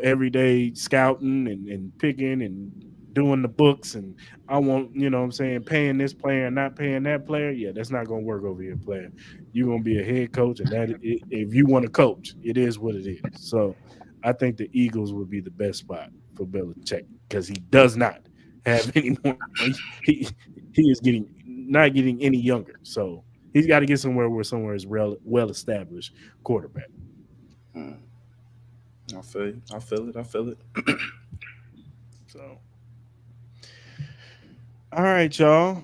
everyday scouting and picking and doing the books and I want, what I'm saying, paying this player and not paying that player. Yeah, that's not going to work over here, player. You're going to be a head coach. And if you want to coach, it is what it is. So I think the Eagles would be the best spot for Belichick because he does not have any more. He is not getting any younger. So he's got to get somewhere is well established quarterback. Hmm. I feel you. I feel it. I feel it. So, all right, y'all.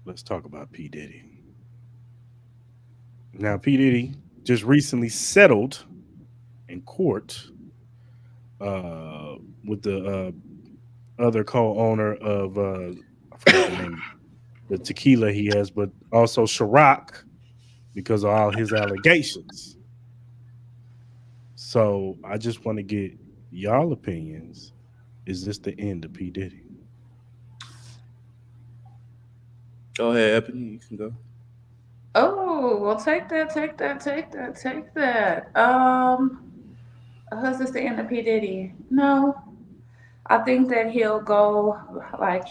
Let's talk about P Diddy. Now, P Diddy just recently settled in court with the other co-owner of I forgot the name, the tequila he has, but also Ciroc because of all his allegations. So I just want to get y'all opinions. Is this the end of P Diddy? Go ahead, Ebony. You can go. Oh, well, take that, take that, take that, take that. Is this the end of P. Diddy? No. I think that he'll go, like,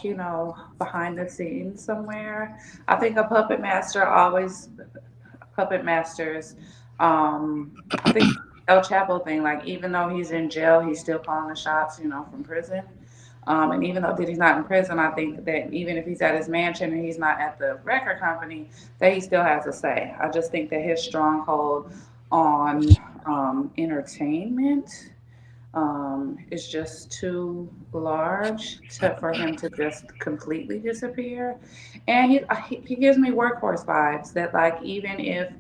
behind the scenes somewhere. I think a puppet master always puppet masters. I think El Chapo thing, like even though he's in jail, he's still calling the shots, from prison. And even though Diddy's not in prison, I think that even if he's at his mansion and he's not at the record company, that he still has a say. I just think that his stronghold on entertainment is just too large for him to just completely disappear. And he gives me workhorse vibes that, like, even if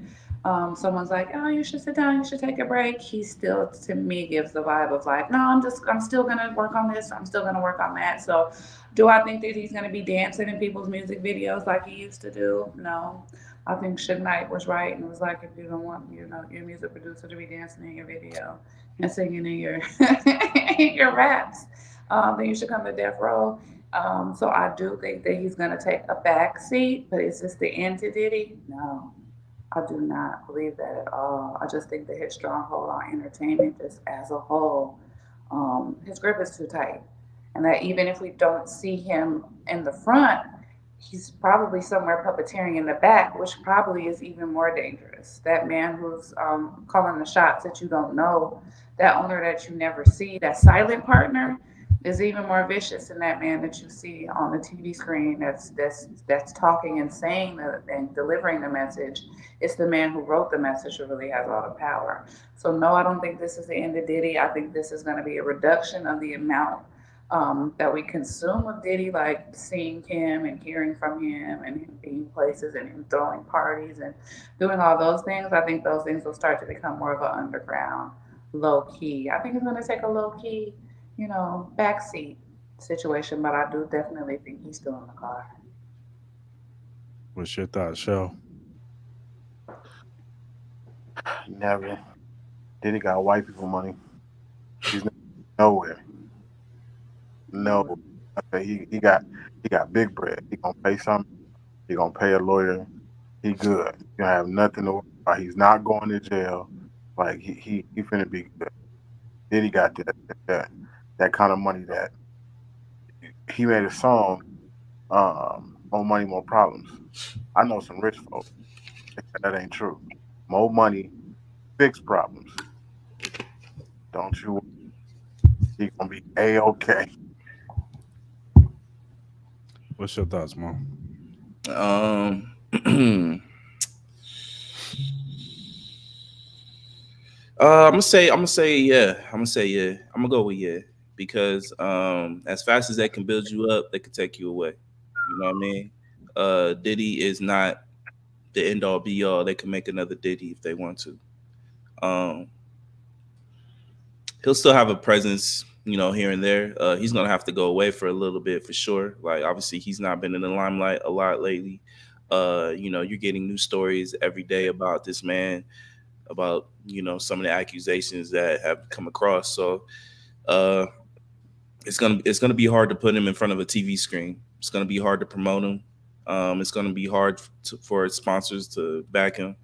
someone's like, oh, you should sit down, you should take a break, he still, to me, gives the vibe of like, no, I'm still going to work on this, I'm still going to work on that. So do I think that he's going to be dancing in people's music videos like he used to do? No. I think Suge Knight was right and was like, if you don't want, your music producer to be dancing in your video and singing in your in your raps, then you should come to Death Row. So I do think that he's going to take a back seat, but is this the end to Diddy? No, I do not believe that at all. I just think that his stronghold on entertainment, just as a whole, his grip is too tight, and that even if we don't see him in the front, he's probably somewhere puppeteering in the back, which probably is even more dangerous. That man who's calling the shots that you don't know, that owner that you never see, that silent partner is even more vicious than that man that you see on the TV screen that's talking and saying and delivering the message. It's the man who wrote the message who really has all the power. So no, I don't think this is the end of Diddy. I think this is going to be a reduction of the amount that we consume of Diddy, like seeing him and hearing from him and him being places and him throwing parties and doing all those things. I think those things will start to become more of an underground, low key. I think it's going to take a low key, backseat situation, but I do definitely think he's still in the car. What's your thoughts, Show? Never. Then he got white people money. He's nowhere. No. Okay, he got big bread. He gonna pay something. He gonna pay a lawyer. He good. He gonna have nothing to worry about. He's not going to jail. Like he finna be good. Then he got that that kind of money that he made a song more money, more problems. I know some rich folks. That ain't true. More money, fix problems. Don't you? He gonna be a okay. What's your thoughts, Mom? I'm gonna say yeah. I'm gonna go with yeah because as fast as they can build you up, they can take you away. You know what I mean? Diddy is not the end all be all. They can make another Diddy if they want to. Um, he'll still have a presence, here and there. He's gonna have to go away for a little bit for sure. Like obviously, he's not been in the limelight a lot lately. You're getting new stories every day about this man, about some of the accusations that have come across. So uh, it's gonna be hard to put him in front of a TV screen. It's gonna be hard to promote him. It's gonna be hard for sponsors to back him.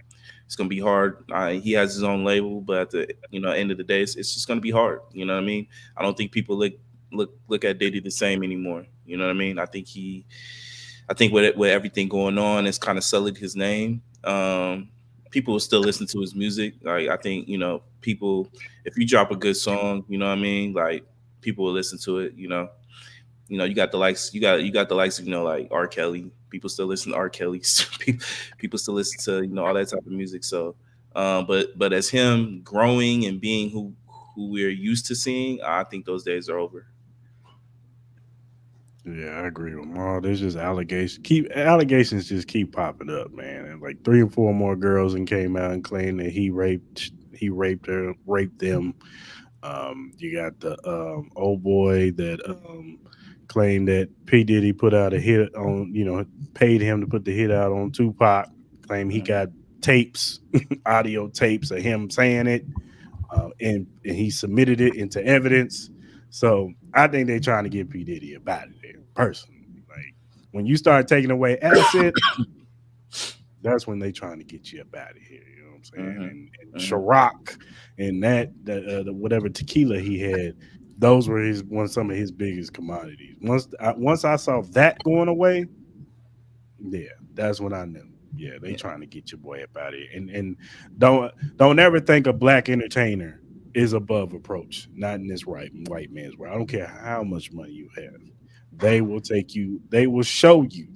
It's gonna be hard. He has his own label, but at the end of the day, it's just gonna be hard. You know what I mean? I don't think people look at Diddy the same anymore. You know what I mean? I think with everything going on, it's kind of sullied his name. People will still listen to his music. Like I think people, if you drop a good song, you know what I mean, like people will listen to it. You got the likes. You got the likes. Like R. Kelly. People still listen to R. Kelly. People still listen to all that type of music. So, but as him growing and being who we're used to seeing, I think those days are over. Yeah, I agree with Maul. There's just allegations just keep popping up, man. And like three or four more girls and came out and claimed that raped them. You got the old boy that claimed that P Diddy put out a hit on, paid him to put the hit out on Tupac. Claimed he got tapes, audio tapes of him saying it, and he submitted it into evidence. So I think they're trying to get P Diddy up out of there. Personally, like when you start taking away assets, that's when they trying to get you up out of here. You know what I'm saying? And Ciroc and the whatever tequila he had, those were some of his biggest commodities. Once I saw that going away, yeah, that's when I knew. Yeah, they trying to get your boy up out of here. And don't ever think a black entertainer is above approach. Not in this white man's world. I don't care how much money you have. They will take you. They will show you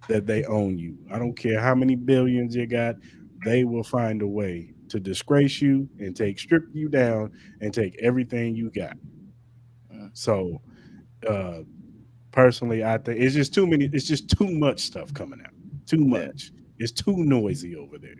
that they own you. I don't care how many billions you got. They will find a way to disgrace you and strip you down and take everything you got. So uh personally, I think it's just too many. It's just too much stuff coming out. Too Yeah, much. It's too noisy over there.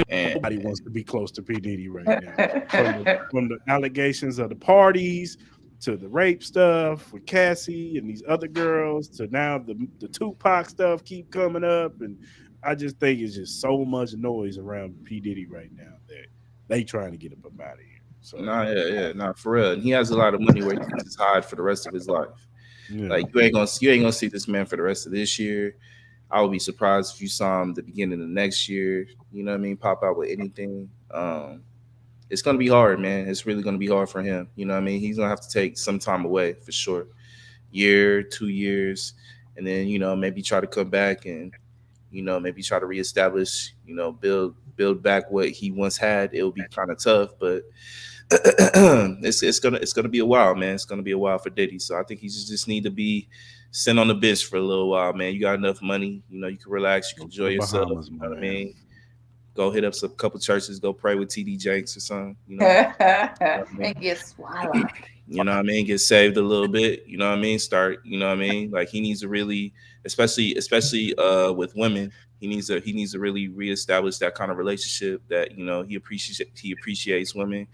and Nobody wants to be close to P Diddy right now. From the allegations of the parties to the rape stuff with Cassie and these other girls to now the Tupac stuff keep coming up, and I just think it's just so much noise around P Diddy right now that they trying to get him up out of here. So nah, yeah, nah, for real. And he has a lot of money where he can just hide for the rest of his life. yeah, Like you ain't gonna see this man for the rest of this year. I would be surprised if you saw him the beginning of next year. You know what I mean? Pop out with anything. It's gonna be hard, man. It's really gonna be hard for him. You know what I mean? He's gonna have to take some time away for sure, year, 2 years, and then maybe try to come back and maybe try to reestablish. Build back what he once had. It'll be kind of tough, but it's gonna be a while, man. It's gonna be a while for Diddy. So I think he just need to be sent on the bench for a little while, man. You got enough money, you can relax, you can go to enjoy the yourself. Bahamas, You my know what I man. mean? Go hit up some couple churches, go pray with TD Jakes or something. You know what I And mean? get swallowed. You know what I mean? Get saved a little bit. You know what I mean? Start. You know what I mean? Like he needs to really, especially with women, he needs to really reestablish that kind of relationship that he appreciates women.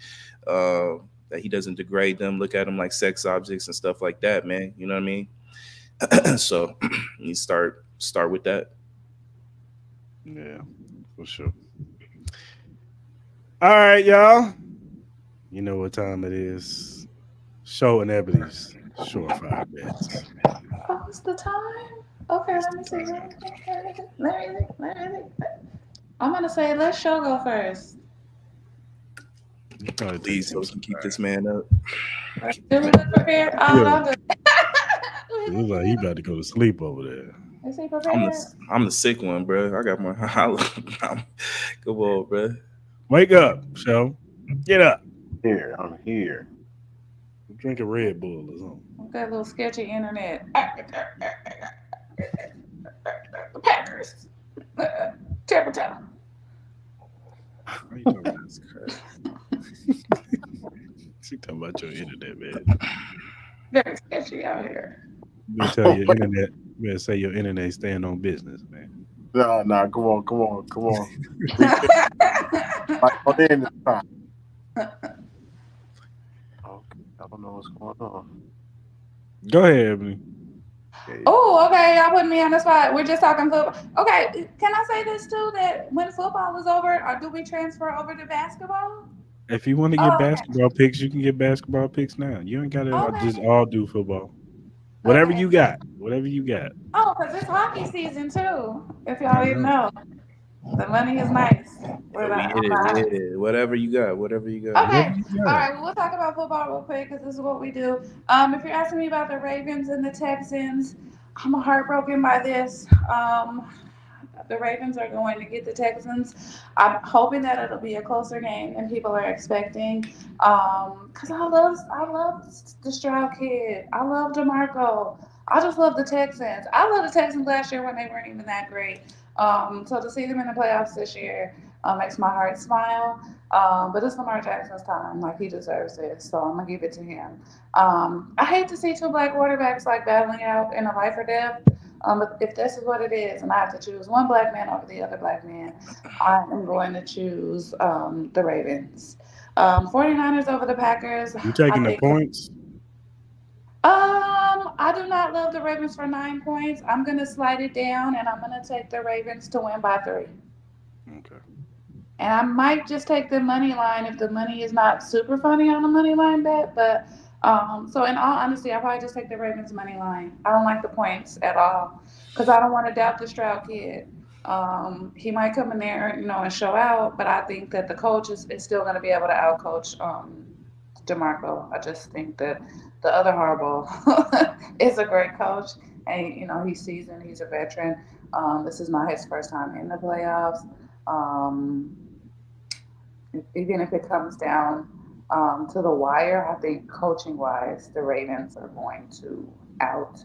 that he doesn't degrade them, look at them like sex objects and stuff like that, man. You know what I mean? So you start with that. Yeah, for sure. All right, y'all. You know what time it is. Show and Ebony's surefire bets. Oh, it's the time. Okay, It's let the me see. time. Let me think. I'm gonna say let show go first. You probably take Please, so some we can keep surprise. this man up. Do we look prepared? Oh, Yeah, no, good. it looks like he about to go to sleep over there. Is he I'm prepared? the I'm the sick one, bro. I got my. Come on, bro. Wake up, show. Get up. Here, I'm here. Drink a Red Bull or something. With that little sketchy internet. The Packers. Terrible. Why you talking about this crap? She talking about your internet, man. Very sketchy out here. You better tell your internet. You better say your internet staying on business, man. Nah, come on. Like, on in this time. Okay, I don't know what's going on. Go ahead, Ebony. Oh, okay. Y'all putting me on the spot. We're just talking football. Okay, can I say this too? That when football is over, or do we transfer over to basketball? If you want to get Oh, okay. basketball picks, you can get basketball picks now. You ain't gotta just Okay. all do football. Whatever Okay. you got. Whatever you got. Oh, because it's hockey season too. If I y'all didn't know. know, the money is nice. Yeah, we hit it. We hit it. Whatever you got. Whatever you got. Whatever Okay. you All got. right. Well, we'll talk about football real quick because this is what we do. If you're asking me about the Ravens and the Texans, I'm heartbroken by this. The Ravens are going to get the Texans. I'm hoping that it'll be a closer game than people are expecting. Cause I love the Stroud kid. I love DeMarco. I just love the Texans. I love the Texans last year when they weren't even that great. So to see them in the playoffs this year makes my heart smile. But it's Lamar Jackson's time. Like he deserves it. So I'm gonna give it to him. I hate to see two black quarterbacks like battling out in a life or death. But if this is what it is, and I have to choose one black man over the other black man, I am going to choose the Ravens. 49ers over the Packers. You I taking the think. points? I do not love the Ravens for 9 points. I'm gonna slide it down, and I'm gonna take the Ravens to win by 3. Okay. And I might just take the money line if the money is not super funny on the money line bet. But so in all honesty, I'll probably just take the Ravens money line. I don't like the points at all because I don't want to doubt the Stroud kid. He might come in there, and show out, but I think that the coach is still going to be able to outcoach DeMarco. I just think that the other Harbaugh is a great coach, and he's seasoned. He's a veteran. This is not his first time in the playoffs. Um, Even if it comes down to the wire, I think coaching wise, the Ravens are going to out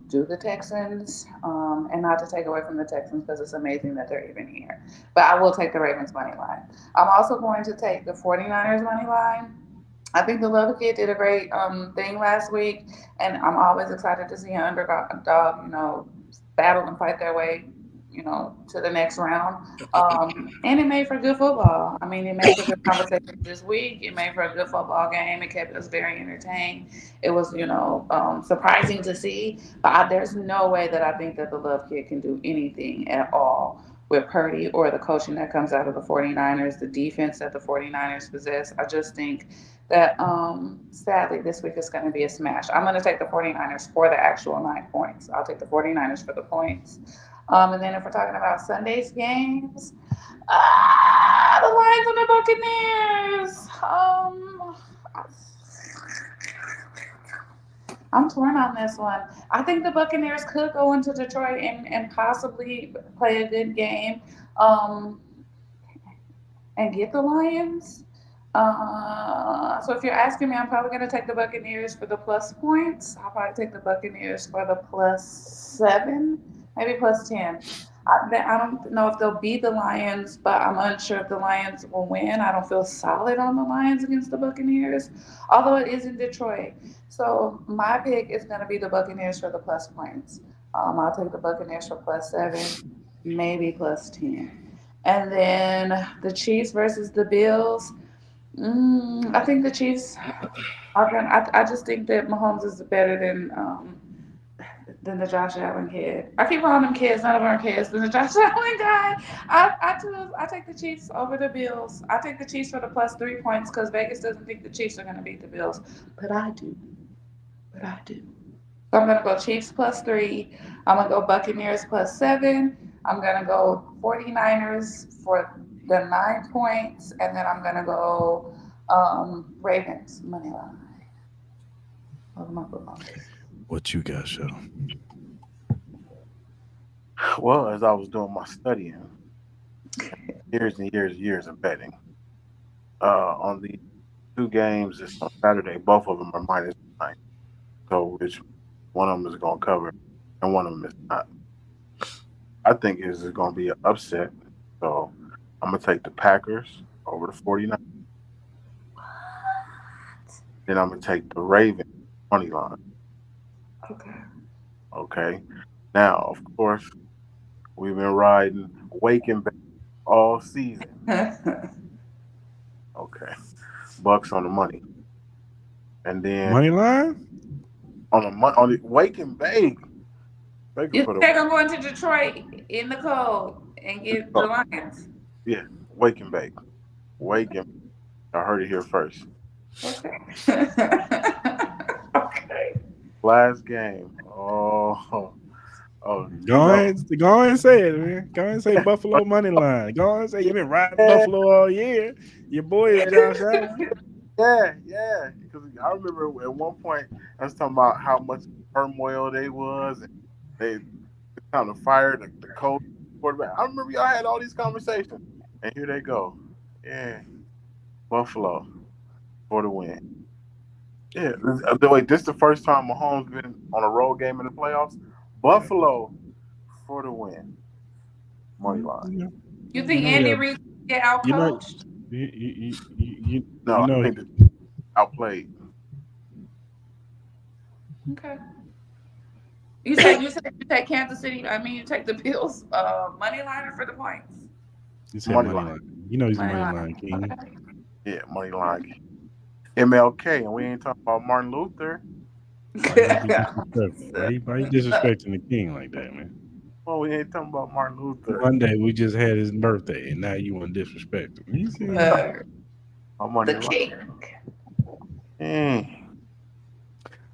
do the Texans, and not to take away from the Texans because it's amazing that they're even here. But I will take the Ravens money line. I'm also going to take the 49ers money line. I think the Love Kid did a great thing last week, and I'm always excited to see an underdog, battle and fight their way, to the next round. And it made for good football. I mean, it made for good conversation this week. It made for a good football game. It kept us very entertained. It was, surprising to see. But there's no way that I think that the Love Kid can do anything at all with Purdy or the coaching that comes out of the 49ers, the defense that the 49ers possess. I just think that sadly this week is going to be a smash. I'm going to take the 49ers for the actual 9 points. I'll take the 49ers for the points. And then if we're talking about Sunday's games, the Lions and the Buccaneers. I'm torn on this one. I think the Buccaneers could go into Detroit and possibly play a good game and get the Lions. So if you're asking me, I'm probably going to take the Buccaneers for the plus points. I'll probably take the Buccaneers for the +7, maybe +10. I don't know if they'll beat the Lions, but I'm unsure if the Lions will win. I don't feel solid on the Lions against the Buccaneers, although it is in Detroit. So my pick is going to be the Buccaneers for the plus points. I'll take the Buccaneers for +7, maybe +10. And then the Chiefs versus the Bills. I think the Chiefs are going. I just think that Mahomes is better than the Josh Allen kid. I keep calling them kids. None of them are kids. Than the Josh Allen guy. I take the Chiefs over the Bills. I take the Chiefs for the plus 3 points because Vegas doesn't think the Chiefs are going to beat the Bills, but I do. But I do. So I'm gonna go Chiefs plus 3. I'm gonna go Buccaneers plus 7. I'm gonna go 49ers for the 9 points, and then I'm gonna go Ravens money line. Those are my football picks. What you got, Show? Well, as I was doing my studying, years and years and years of betting, on the two games this on Saturday, both of them are -9. So which one of them is going to cover and one of them is not. I think it's going to be an upset. So I'm going to take the Packers over the 49ers. Then I'm going to take the Ravens money line. Okay. Okay. Now, of course, we've been riding Wake and Bake all season. Okay. Bucks on the money. And then Money line? on the Wake and Bake. They You could put think I'm going to Detroit in the cold and get the Lions? Yeah, Wake and Bake. Wake and I heard it here first. Okay. Okay. Last game. Oh, Go ahead and say it, man. Go ahead and say Buffalo money line. Go ahead and say you've been riding Buffalo all year. Your boy is Josh Allen. Yeah. Because I remember at one point I was talking about how much turmoil they was, and they kind of fired the coach quarterback. I remember y'all had all these conversations, and here they go. Yeah, Buffalo for the win. Yeah, wait, this is the first time Mahomes been on a road game in the playoffs. Buffalo for the win. Money line. You think Andy Reid get outcoached? I think that outplayed. Okay. You take Kansas City. I mean, you take the Bills money liner for the points. You said money line. You know he's a money line king. Okay. Yeah, money line. MLK, and we ain't talking about Martin Luther. Why you disrespecting the king like that, man? Well, we ain't talking about Martin Luther. Monday we just had his birthday, and now you want to disrespect him. You see? The king.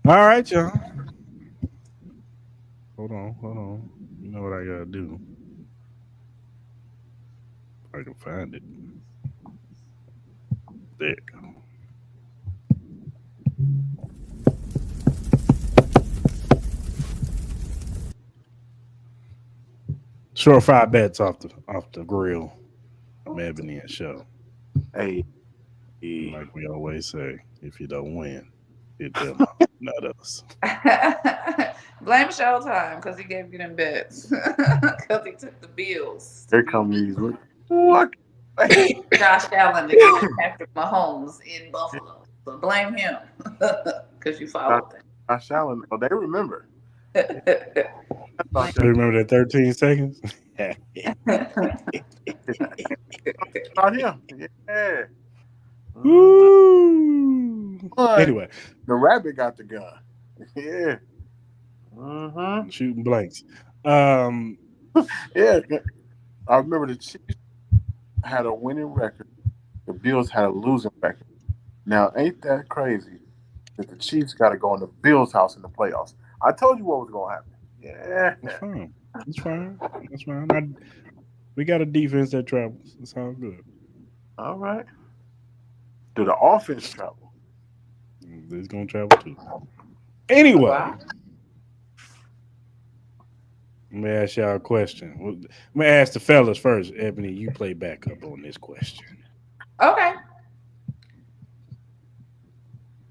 All right, y'all. Hold on. You know what I gotta do? If I can find it. There you go. Sure, 5 bets off the grill. I'm Ebony and Show. Hey, like we always say, if you don't win, it them, not us. Blame Showtime because he gave you them bets because he took the Bills. Here come these. Look, Josh Allen to get Patrick Mahomes in Buffalo. So blame him because you followed them. Josh Allen, they remember. They remember that 13 seconds? Not him. Yeah. Woo. Anyway. The rabbit got the gun. Yeah. Mm-hmm. Shooting blanks. Yeah. I remember the Chiefs had a winning record. The Bills had a losing record. Now, ain't that crazy that the Chiefs got to go in the Bills' house in the playoffs? I told you what was going to happen. Yeah. It's fine. We got a defense that travels. It's all good. All right. Do the offense travel? It's going to travel too. Anyway. Wow. Let me ask y'all a question. Let me ask the fellas first. Ebony, you play backup on this question. Okay.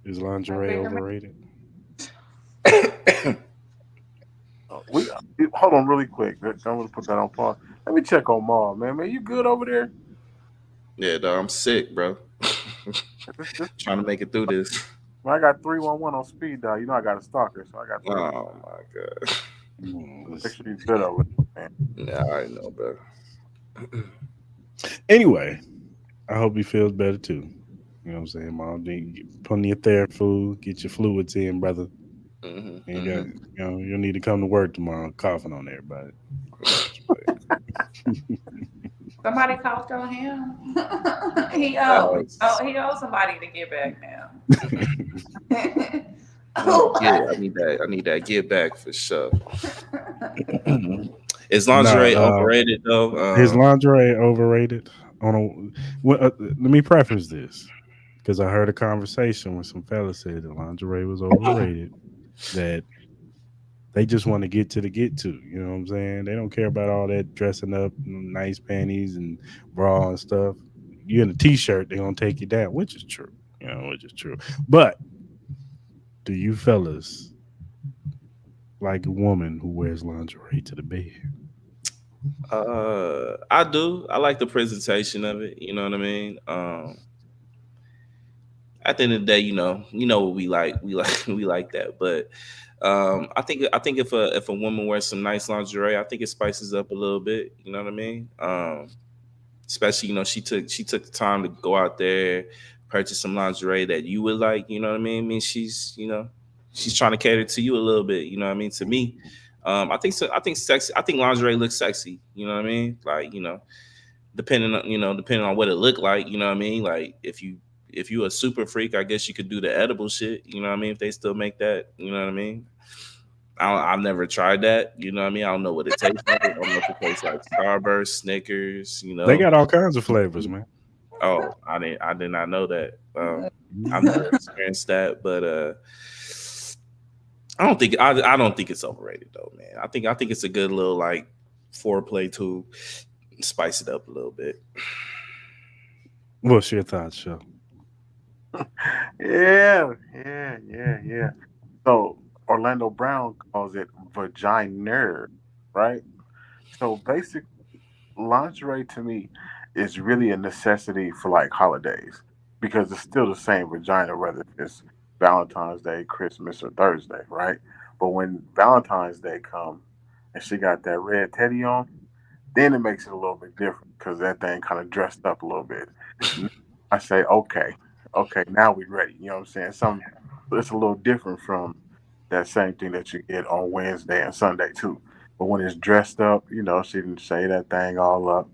Is lingerie overrated? Hold on really quick. I'm going to put that on pause. Let me check on Mal, man. Man, you good over there? Yeah, dog, I'm sick, bro. Trying to make it through this. I got 311 on speed dial. You know I got a stalker, so I got. Oh my god. Make sure you good over there, man. Yeah, I already know, bro. Anyway, I hope he feels better too. You know what I'm saying, Mom? Get plenty of therapy food, get your fluids in, brother. Hmm. And Hmm. you'll need to come to work tomorrow coughing on everybody. I got Somebody coughed on him. Uh, He owes somebody to get back now. I need that. I need that get back for sure. you. Is Nah, lingerie overrated though? his lingerie overrated. On let me preface this because I heard a conversation where some fella said that lingerie was overrated. That they just want to get to the get to. You know what I'm saying? They don't care about all that dressing up, nice panties and bra and stuff. You in a t-shirt, they're gonna take you down, which is true. You know, which is true. But do you fellas like a woman who wears lingerie to the bed? I do. I like the presentation of it. You know what I mean? At the end of the day, what we like. We like we like that. But I think if a woman wears some nice lingerie, I think it spices up a little bit. You know what I mean? Especially she took the time to go out there, purchase some lingerie that you would like. You know what I mean? I mean she's trying to cater to you a little bit. You know what I mean? To me, I think so. I think sexy. I think lingerie looks sexy. You know what I mean? Like depending on what it looked like. You know what I mean? Like if you a super freak, I guess you could do the edible shit. You know what I mean? If they still make that. You know what I mean? I've never tried that. You know what I mean? I don't know what it tastes like. I don't know if it tastes like Starburst, Snickers. They got all kinds of flavors, man. Oh, I did not know that. I've Mhm. never experienced that, but I don't think it's overrated though, man. I think it's a good little like foreplay tool, spice it up a little bit. What's your thoughts, Show? Yeah. So Orlando Brown calls it vagina, right? So basically, lingerie to me is really a necessity for like holidays because it's still the same vagina whether it's Valentine's Day, Christmas, or Thursday, right? But when Valentine's Day come and she got that red teddy on, then it makes it a little bit different because that thing kind of dressed up a little bit. I say, okay, now we ready. You know what I'm saying? It's a little different from that same thing that you get on Wednesday and Sunday too. But when it's dressed up, she didn't say that thing all up.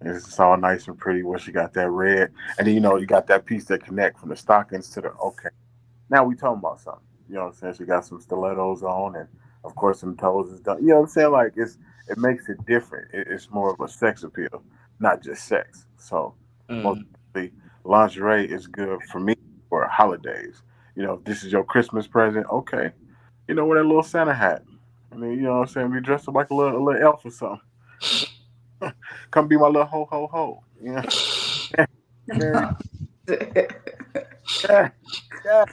And it's all nice and pretty where she got that red. And then you got that piece that connect from the stockings to the okay. Now we talking about something. You know what I'm saying? She got some stilettos on and of course some toes is done. You know what I'm saying? Like it makes it different. It's more of a sex appeal, not just sex. So most Mm. definitely lingerie is good for me for holidays. If this is your Christmas present, okay. Wear that little Santa hat. I mean, you know what I'm saying? Be dressed up like a little elf or something. Come be my little ho ho ho. Man, yeah, yeah.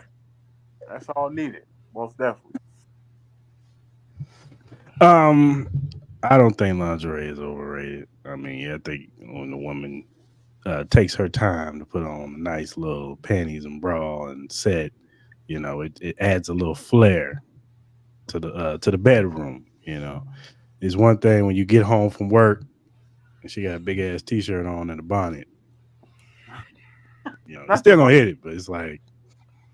That's all needed. Most definitely. Um, I don't think lingerie is overrated. I mean, yeah, I think when the woman takes her time to put on a nice little panties and bra and set, it adds a little flair to the bedroom. It's one thing when you get home from work and she got a big ass t-shirt on and a bonnet. You Not still the gonna hit it, but it's like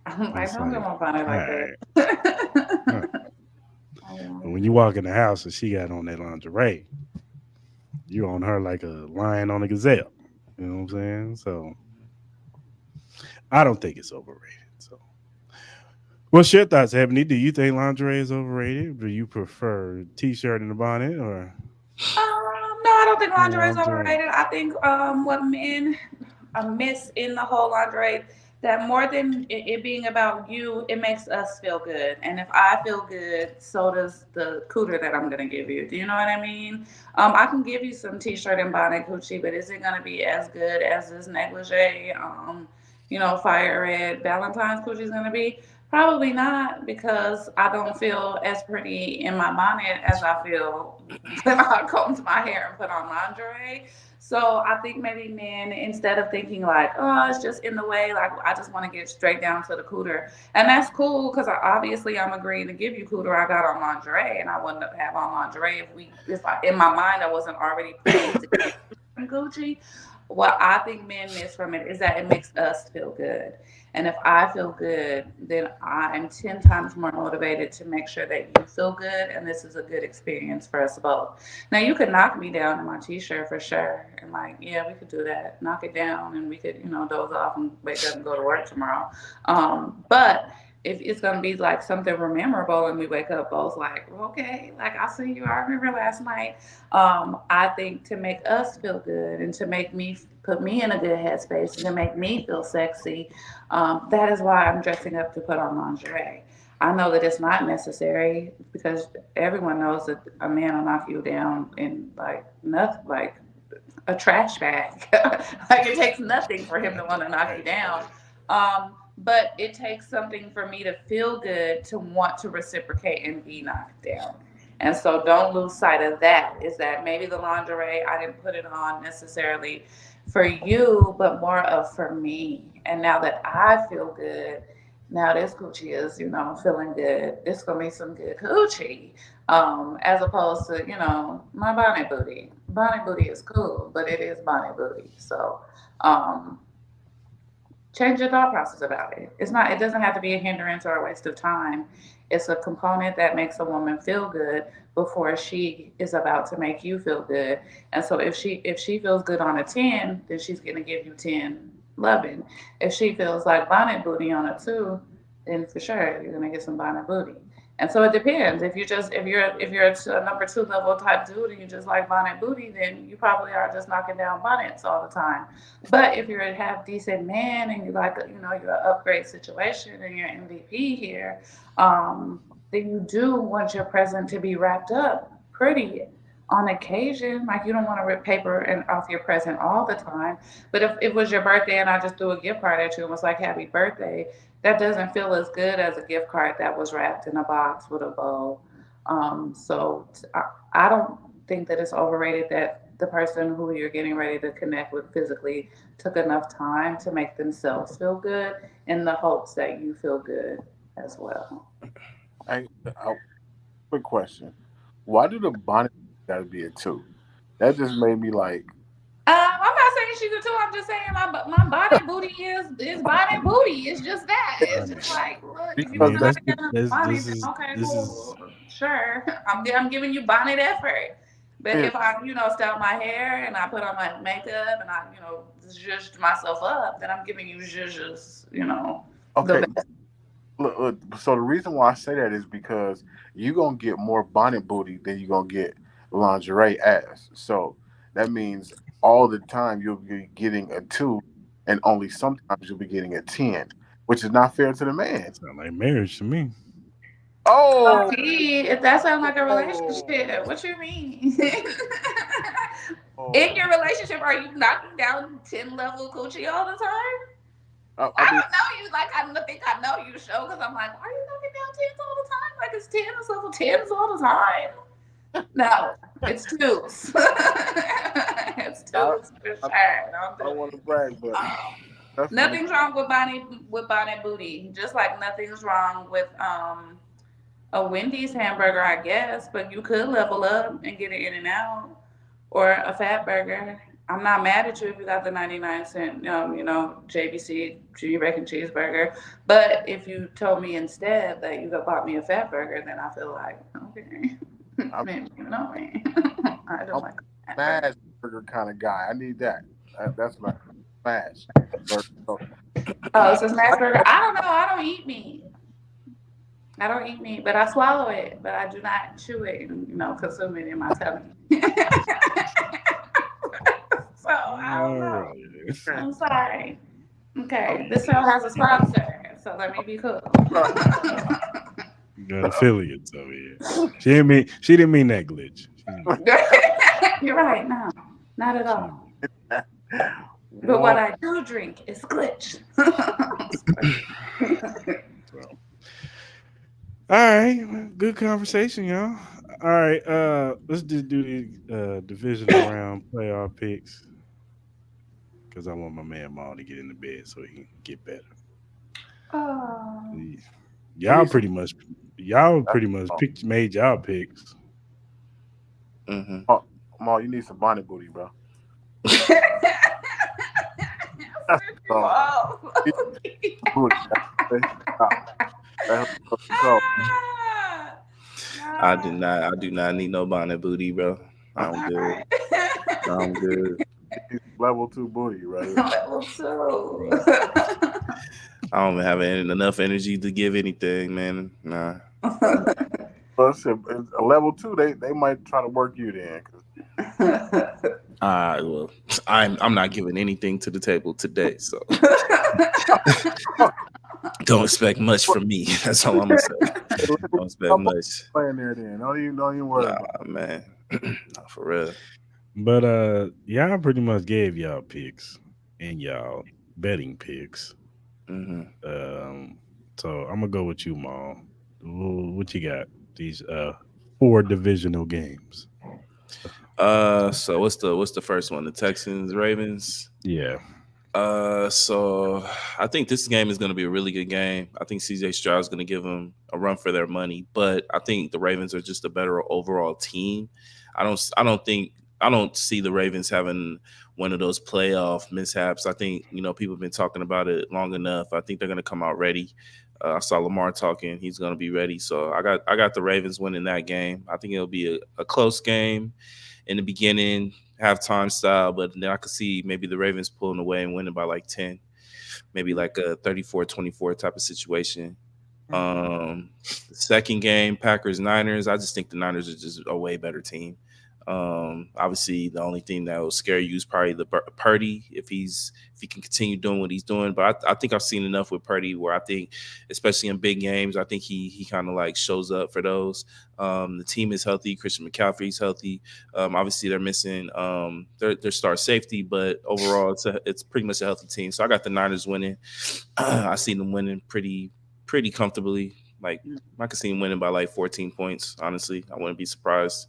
I'm like, it's don't get like my bonnet all like right. All right. that. But when you walk in the house and she got on that lingerie, you on her like a lion on a gazelle. You know what I'm saying? So I don't think it's overrated. So what's your thoughts, Ebony? Do you think lingerie is overrated? Do you prefer t-shirt and a bonnet or No, I don't think lingerie is lingerie? overrated. I think what men miss in the whole lingerie that more than it being about you, it makes us feel good. And if I feel good, so does the cooter that I'm gonna give you. Do you know what I mean? I can give you some t-shirt and bonnet coochie, but is it gonna be as good as this negligee? Fire red Valentine's coochie is gonna be. Probably not because I don't feel as pretty in my bonnet as I feel when I combed my hair and put on lingerie. So I think maybe men, instead of thinking like, oh, it's just in the way, like I just want to get straight down to the cooter. And that's cool because obviously I'm agreeing to give you cooter. I got on lingerie and I wouldn't have on lingerie if in my mind I wasn't already planning to give you Gucci. what I think men miss from it is that it makes us feel good. And if I feel good, then I'm 10 times more motivated to make sure that you feel good. And this is a good experience for us both. Now, you could knock me down in my t shirt for sure. And, like, yeah, we could do that. Knock it down and we could, doze off and wake up and go to work tomorrow. But if it's gonna be like something memorable and we wake up both like, well, okay, like I see you, I remember last night. I think to make us feel good and to make me put me in a good headspace and to make me feel sexy, that is why I'm dressing up to put on lingerie. I know that it's not necessary because everyone knows that a man will knock you down in like nothing, like a trash bag. Like it takes nothing for him to want to knock you down. But it takes something for me to feel good to want to reciprocate and be knocked down. And so don't lose sight of that. Is that maybe the lingerie, I didn't put it on necessarily for you, but more of for me. And now that I feel good, now this coochie is, feeling good. It's gonna be some good coochie. As opposed to, my bonnet booty. Bonnet booty is cool, but it is bonnet booty. So change your thought process about it. It doesn't have to be a hindrance or a waste of time. It's a component that makes a woman feel good before she is about to make you feel good. And so if she feels good on a 10, then she's gonna give you 10 loving. If she feels like bonnet booty on a 2, then for sure you're gonna get some bonnet booty. And so it depends. If you're a number 2 level type dude and you just like bonnet booty, then you probably are just knocking down bonnets all the time. But if you're a half decent man and you like, you're an upgrade situation and you're MVP here, then you do want your present to be wrapped up pretty on occasion. Like you don't want to rip paper and off your present all the time. But if it was your birthday and I just threw a gift card at you and was like, happy birthday, that doesn't feel as good as a gift card that was wrapped in a box with a bow. I don't think that it's overrated that the person who you're getting ready to connect with physically took enough time to make themselves feel good in the hopes that you feel good as well. Quick question: why do the bonnet got to be a 2? That just made me like. I'm not saying she's a 2. I'm just saying my bonnet booty is bonnet booty. It's just that. It's just like, look, if I you want mean, to that's knock it down this bonnet, this then is okay, this is cool, sure. I'm giving you bonnet effort. But Yeah. if I, style my hair and I put on my makeup and I, zhuzhed myself up, then I'm giving you zhuzhes, Okay. the best. Look, so the reason why I say that is because you're gonna get more bonnet booty than you're gonna get lingerie ass. So that means all the time you'll be getting a 2, and only sometimes you'll be getting a 10, which is not fair to the man. sound like marriage to me. Oh, See, if that sounds like a oh, relationship, what you mean? In oh. your relationship, are you knocking down 10 level coochie all the time? I I mean, don't know you. Like, I think I know you, show, because I'm like, are you knocking down 10s all the time? Like, it's 10s level 10s all the time. No, it's 2s. It's I, 2s for I, sure. Don't I do don't want it. to brag, but definitely. Nothing's wrong with bonnet booty. Just like nothing's wrong with a Wendy's hamburger, I guess. But you could level up and get it in and out, or a fat burger. I'm not mad at you if you got the 99 cent, JBC Junior Bacon Cheeseburger. But if you told me instead that you bought me a fat burger, then I feel like, okay, I'm, maybe you know me. I I'm don't like a fat burger. smash burger kind of guy. I need that. That's my smash burger. So, Oh, it's a smash I, burger. I don't know. I don't eat meat. I don't eat meat, but I swallow it. But I do not chew it and consume it in my tummy. So I don't All know. right. I'm sorry. I'm, Okay, this show has a sponsor, so let me be cool. You got affiliates over here. She didn't mean that glitch. You're right. No, not at She all. didn't But what Whoa. I do drink is glitch. so. All right. Well, good conversation, y'all. All right. Let's just do the divisional round playoff picks because I want my man Maul to get in the bed so he can get better. Oh. We Y'all need some. pretty much picked made y'all picks. Mm-hmm. Oh, Ma, you need some bonnet booty, bro. So he's booty. Nah, that's what it's called. I do not need no bonnet booty, bro. I'm good. I'm good. He's level 2 booty, right? Level two. I don't have enough energy to give anything, man. Nah. But it's a level 2, they might try to work you then. Well, I'm not giving anything to the table today, so don't expect much from me. That's all I'm gonna say. Don't expect much. Playing there then. Don't you worry about Nah, man. Nah, for real. But y'all pretty much gave y'all picks and y'all betting picks. Hmm. So I'm gonna go with you, Maul. What you got? These 4 divisional games. So what's the first one? The Texans, Ravens. Yeah. So I think this game is going to be a really good game. I think CJ Stroud's going to give them a run for their money, but I think the Ravens are just a better overall team. I don't see the Ravens having one of those playoff mishaps. I think, people have been talking about it long enough. I think they're going to come out ready. I saw Lamar talking; he's going to be ready. So I got the Ravens winning that game. I think it'll be a close game in the beginning, halftime style, but then I could see maybe the Ravens pulling away and winning by like 10, maybe like a 34-24 type of situation. The second game, Packers Niners. I just think the Niners are just a way better team. Obviously, the only thing that will scare you is probably the Purdy if he can continue doing what he's doing. But I think I've seen enough with Purdy where I think, especially in big games, I think he kind of like shows up for those. The team is healthy. Christian McCaffrey's healthy. Obviously, they're missing their star safety, but overall, it's pretty much a healthy team. So I got the Niners winning. I see them winning pretty comfortably. Like I could see them winning by like 14 points. Honestly, I wouldn't be surprised.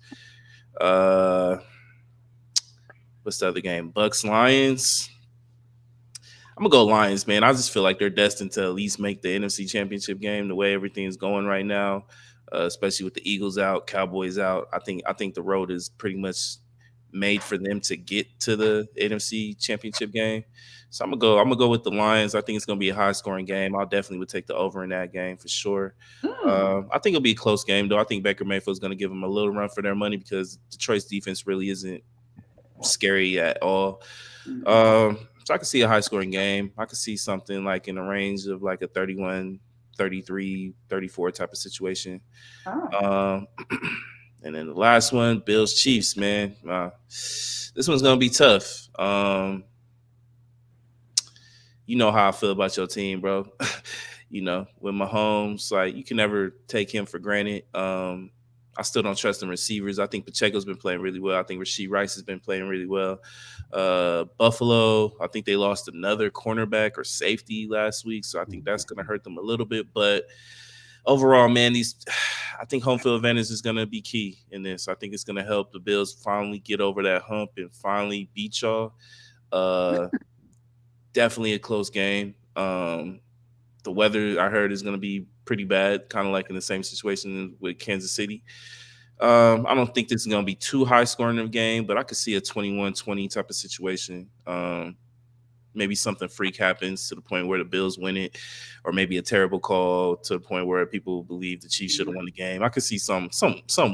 What's the other game? Bucks Lions. I'm gonna go Lions, man. I just feel like they're destined to at least make the NFC Championship game. The way everything's going right now, especially with the Eagles out, Cowboys out. I think the road is pretty much made for them to get to the NFC Championship game. So I'm gonna go with the Lions. I think it's gonna be a high scoring game. I'll definitely would take the over in that game for sure. I think it'll be a close game though. I think Baker Mayfield's gonna give them a little run for their money because Detroit's defense really isn't scary at all. So I could see a high scoring game. I could see something like in the range of like a 31, 33, 34 type of situation. And then the last one, Bills Chiefs, man. This one's gonna be tough. You know how I feel about your team, bro. With Mahomes, like you can never take him for granted. I still don't trust the receivers. I think Pacheco's been playing really well. I think Rashee Rice has been playing really well. Buffalo, I think they lost another cornerback or safety last week, so I think that's going to hurt them a little bit. But overall, man, I think home field advantage is going to be key in this. I think it's going to help the Bills finally get over that hump and finally beat y'all. Definitely a close game. The weather, I heard, is going to be pretty bad, kind of like in the same situation with Kansas City. I don't think this is going to be too high scoring of a game, but I could see a 21-20 type of situation. Maybe something freak happens to the point where the Bills win it, or maybe a terrible call to the point where people believe the Chiefs should have won the game. I could see some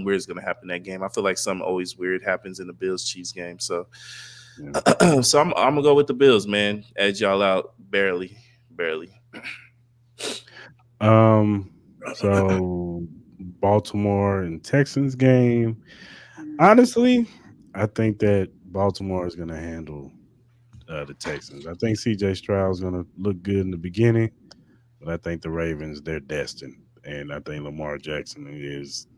weird is going to happen in that game. I feel like something always weird happens in the Bills-Chiefs game. So, so I'm going to go with the Bills, man. Edge y'all out barely. So Baltimore and Texans game. Honestly, I think that Baltimore is going to handle the Texans. I think CJ Stroud is going to look good in the beginning, but I think the Ravens, they're destined. And I think Lamar Jackson is,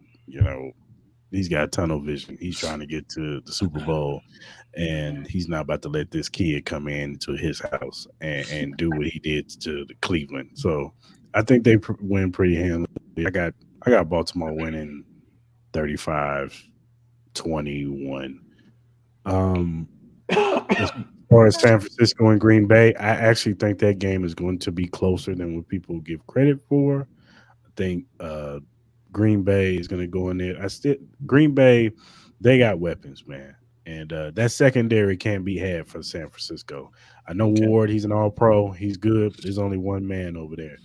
he's got tunnel vision. He's trying to get to the Super Bowl, and he's not about to let this kid come into his house and do what he did to the Cleveland. So I think they win pretty handily. I got Baltimore winning 35-21. As far as San Francisco and Green Bay, I actually think that game is going to be closer than what people give credit for. I think Green Bay is going to go in there. Green Bay, they got weapons, man. And that secondary can't be had for San Francisco. I know Okay. Ward, he's an all pro, he's good, but there's only one man over there.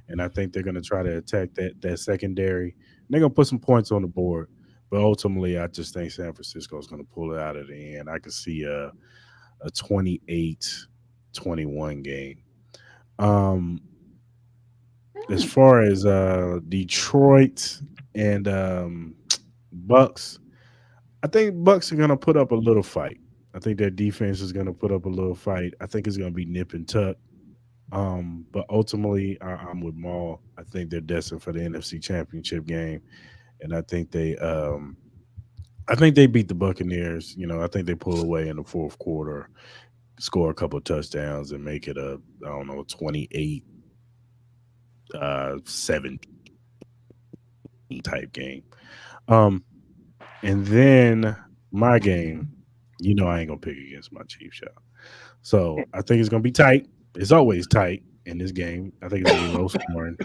And I think they're gonna try to attack that secondary. And they're gonna put some points on the board. But ultimately I just think San Francisco is gonna pull it out of the end. I could see a 28-21 game. Um as Hmm. far as Detroit and Bucks, I think Bucks are gonna put up a little fight. I think their defense is gonna put up a little fight. I think it's gonna be nip and tuck. But ultimately, I'm with Maul. I think they're destined for the NFC Championship game, and I think they beat the Buccaneers. I think they pull away in the fourth quarter, score a couple of touchdowns, and make it a I don't know 28-7 type game. Um, and then my game, I ain't gonna pick against my Chiefs, y'all. So I think it's gonna be tight. It's always tight in this game. I think it's gonna be low scoring,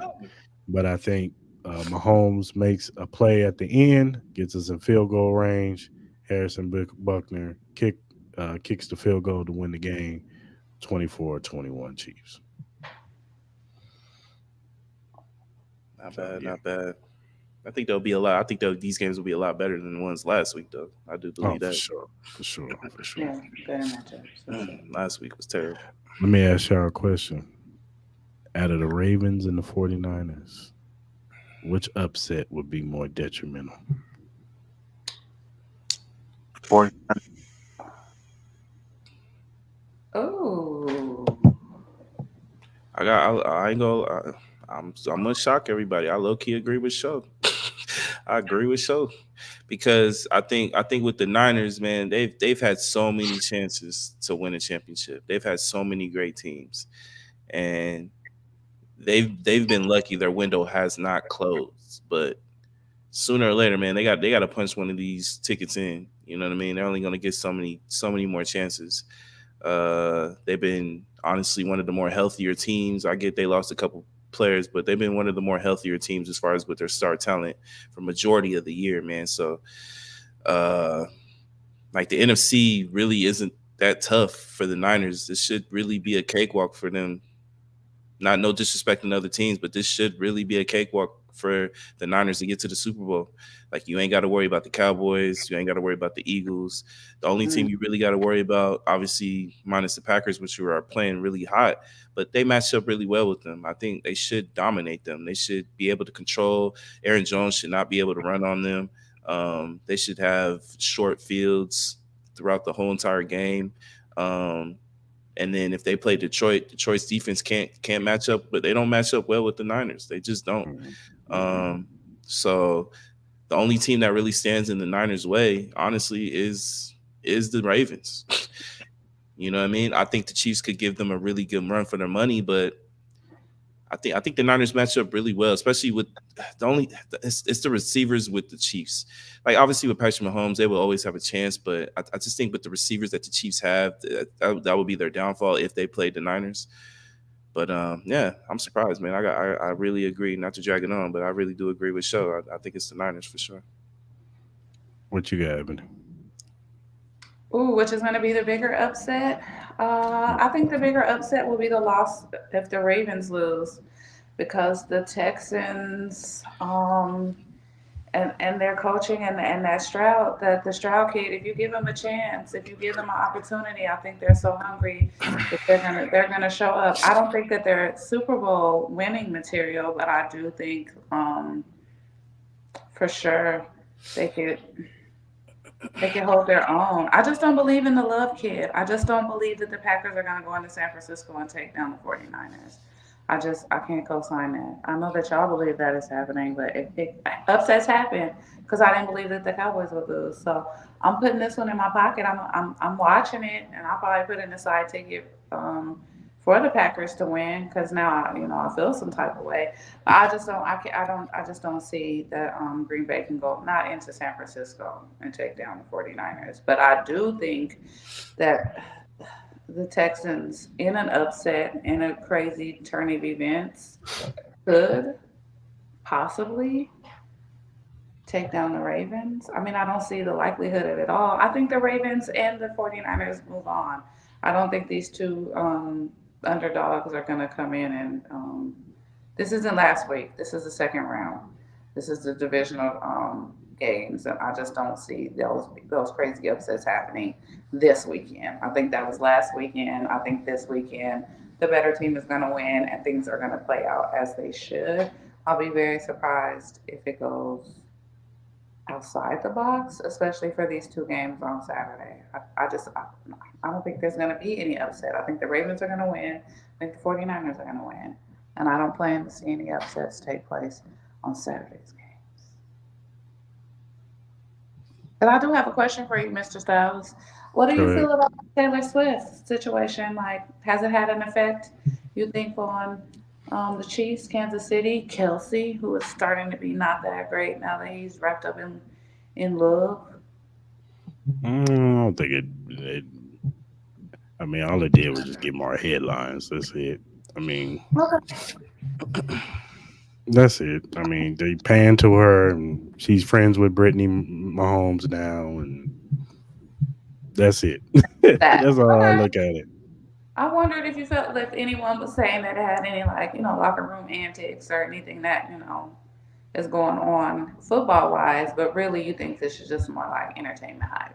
but I think Mahomes makes a play at the end, gets us in field goal range. Harrison Buckner kicks the field goal to win the game. 24-21 Chiefs. Not So bad, yeah. not bad. I think there'll be a lot. I think these games will be a lot better than the ones last week, though. I do Oh, believe for that. sure, for sure, for sure. Yeah, better matchups for sure. Last week was terrible. Let me ask y'all a question. Out of the Ravens and the 49ers, which upset would be more detrimental? 40. Oh, I ain't gonna. I'm gonna shock everybody. I low key agree with Show. I agree with Show because I think with the Niners, man, they've had so many chances to win a championship. They've had so many great teams, and they've been lucky. Their window has not closed, but sooner or later, man, they got to punch one of these tickets in. You know what I mean? They're only gonna get so many more chances. They've been honestly one of the more healthier teams. I get they lost a couple players, but they've been one of the more healthier teams as far as with their star talent for majority of the year, man. So, uh, like the NFC really isn't that tough for the Niners. This should really be a cakewalk for them. Not no disrespecting other teams, but this should really be a cakewalk for the Niners to get to the Super Bowl. Like you ain't got to worry about the Cowboys, you ain't got to worry about the Eagles. The only team you really got to worry about, obviously, minus the Packers, which are playing really hot, but they match up really well with them. I think they should dominate them. They should be able to control. Aaron Jones should not be able to run on them. They should have short fields throughout the whole entire game. Um, and then if they play Detroit, Detroit's defense can't match up, but they don't match up well with the Niners. They just don't. Um, so the only team that really stands in the Niners' way, honestly, is the Ravens. You know what I mean? I think the Chiefs could give them a really good run for their money, but I think the Niners match up really well, especially with it's the receivers with the Chiefs. Like obviously with Patrick Mahomes, they will always have a chance, but I just think with the receivers that the Chiefs have, that would be their downfall if they played the Niners. But yeah, I'm surprised, man. I really agree. Not to drag it on, but I really do agree with Show. I think it's the Niners for sure. What you got, Ebony? ooh, which is going to be the bigger upset? I think the bigger upset will be the loss if the Ravens lose, because the Texans, and their coaching and that the Stroud kid, if you give them a chance, if you give them an opportunity, I think they're so hungry that they're gonna show up. I don't think that they're Super Bowl winning material, but I do think for sure they could they can hold their own. I just don't believe in the Love kid. I just don't believe that the Packers are gonna go into San Francisco and take down the 49ers. I can't co-sign that. I know that y'all believe that is happening, but upsets happen because I didn't believe that the Cowboys would lose. So I'm putting this one in my pocket. I'm watching it, and I'll probably put in a side ticket for the Packers to win because now I feel some type of way. But I just don't see that Green Bay can go not into San Francisco and take down the 49ers. But I do think that the Texans, in an upset, in a crazy turn of events, could possibly take down the Ravens. I mean, I don't see the likelihood of it all. I think the Ravens and the 49ers move on. I don't think these two underdogs are going to come in and this isn't last week. This is the second round. This is the divisional games, and I just don't see those crazy upsets happening this weekend. I think that was last weekend. I think this weekend the better team is going to win, and things are going to play out as they should. I'll be very surprised if it goes outside the box, especially for these two games on Saturday. I don't think there's going to be any upset. I think the Ravens are going to win. I think the 49ers are going to win. And I don't plan to see any upsets take place on Saturday's games. But I do have a question for you, Mr. Styles. What do Go you ahead. feel about the Taylor Swift situation? Like, has it had an effect, you think, on the Chiefs, Kansas City, Kelsey, who is starting to be not that great now that he's wrapped up in love? I don't think it. I mean, all it did was just get more headlines. That's it. I mean, Okay. that's it. I mean, they pan to her, and she's friends with Brittany Mahomes now, and that's it. That. That's all I Okay. look at it. I wondered if you felt if anyone was saying that it had any, like, locker room antics or anything that, is going on football wise, but really you think this is just more like entertainment hype.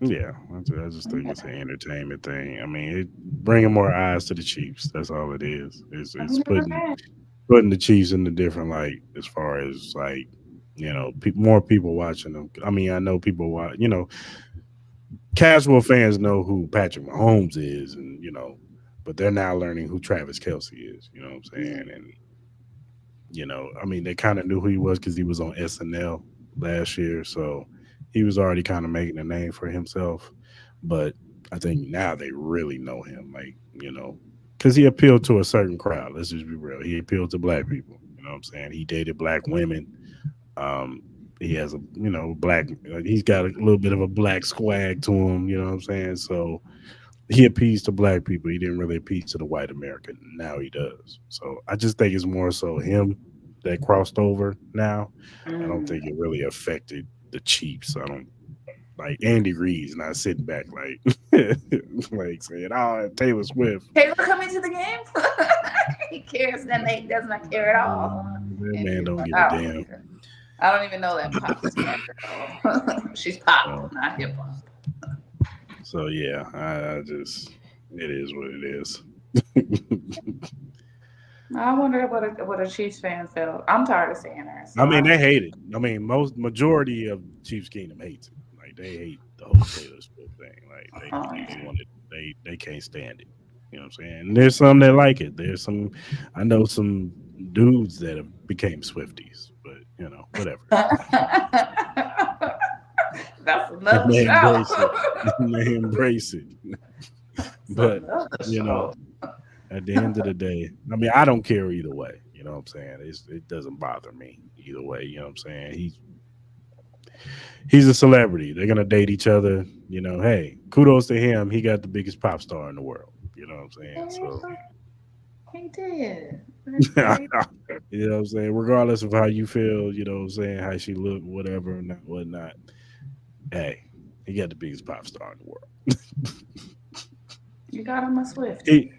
Yeah, I just think it's an Okay. entertainment thing. I mean, it bringing more eyes to the Chiefs. That's all it is. It's Okay. putting the Chiefs in a different light as far as like more people watching them. I mean, I know people watch. Casual fans know who Patrick Mahomes is, and but they're now learning who Travis Kelsey is. You know what I'm saying? And I mean, they kind of knew who he was because he was on SNL last year, so he was already kind of making a name for himself. But I think now they really know him, like because he appealed to a certain crowd. Let's just be real. He appealed to black people. You know what I'm saying? He dated black women. Um, he has a black. He's got a little bit of a black swag to him. You know what I'm saying? So he appeased to black people. He didn't really appease to the white American. Now he does. So I just think it's more so him that crossed over now. I don't Mm. think it really affected the Chiefs. I don't like Andy Reid's not sitting back like like saying, "Oh, Taylor Swift." Taylor coming to the game? He cares that Nate does not care at all. That And man he's don't like, give a I don't damn. care. I don't even know that pop star girl. She's pop, So, not hip hop. so yeah, I just it is what it is. I wonder what a Chiefs fan felt. I'm tired of seeing her, so I mean, I they hate it. I mean, most majority of Chiefs Kingdom hates it. Like they hate the whole Taylor Swift thing. Like they um, want it. They can't stand it. You know what I'm saying? And there's some that like it. There's some. I know some dudes that have became Swifties, but whatever. that's And another they show. embrace it. And they embrace it. That's But another you know, show. at the end of the day, I mean, I don't care either way. You know what I'm saying? It doesn't bother me either way. You know what I'm saying? He's a celebrity. They're gonna date each other. Hey, kudos to him. He got the biggest pop star in the world. You know what I'm saying? So He did. That's great. you know what I'm saying? Regardless of how you feel, you know what I'm saying, how she looked, whatever, and whatnot. Hey, he got the biggest pop star in the world. You got him a he, Swifty.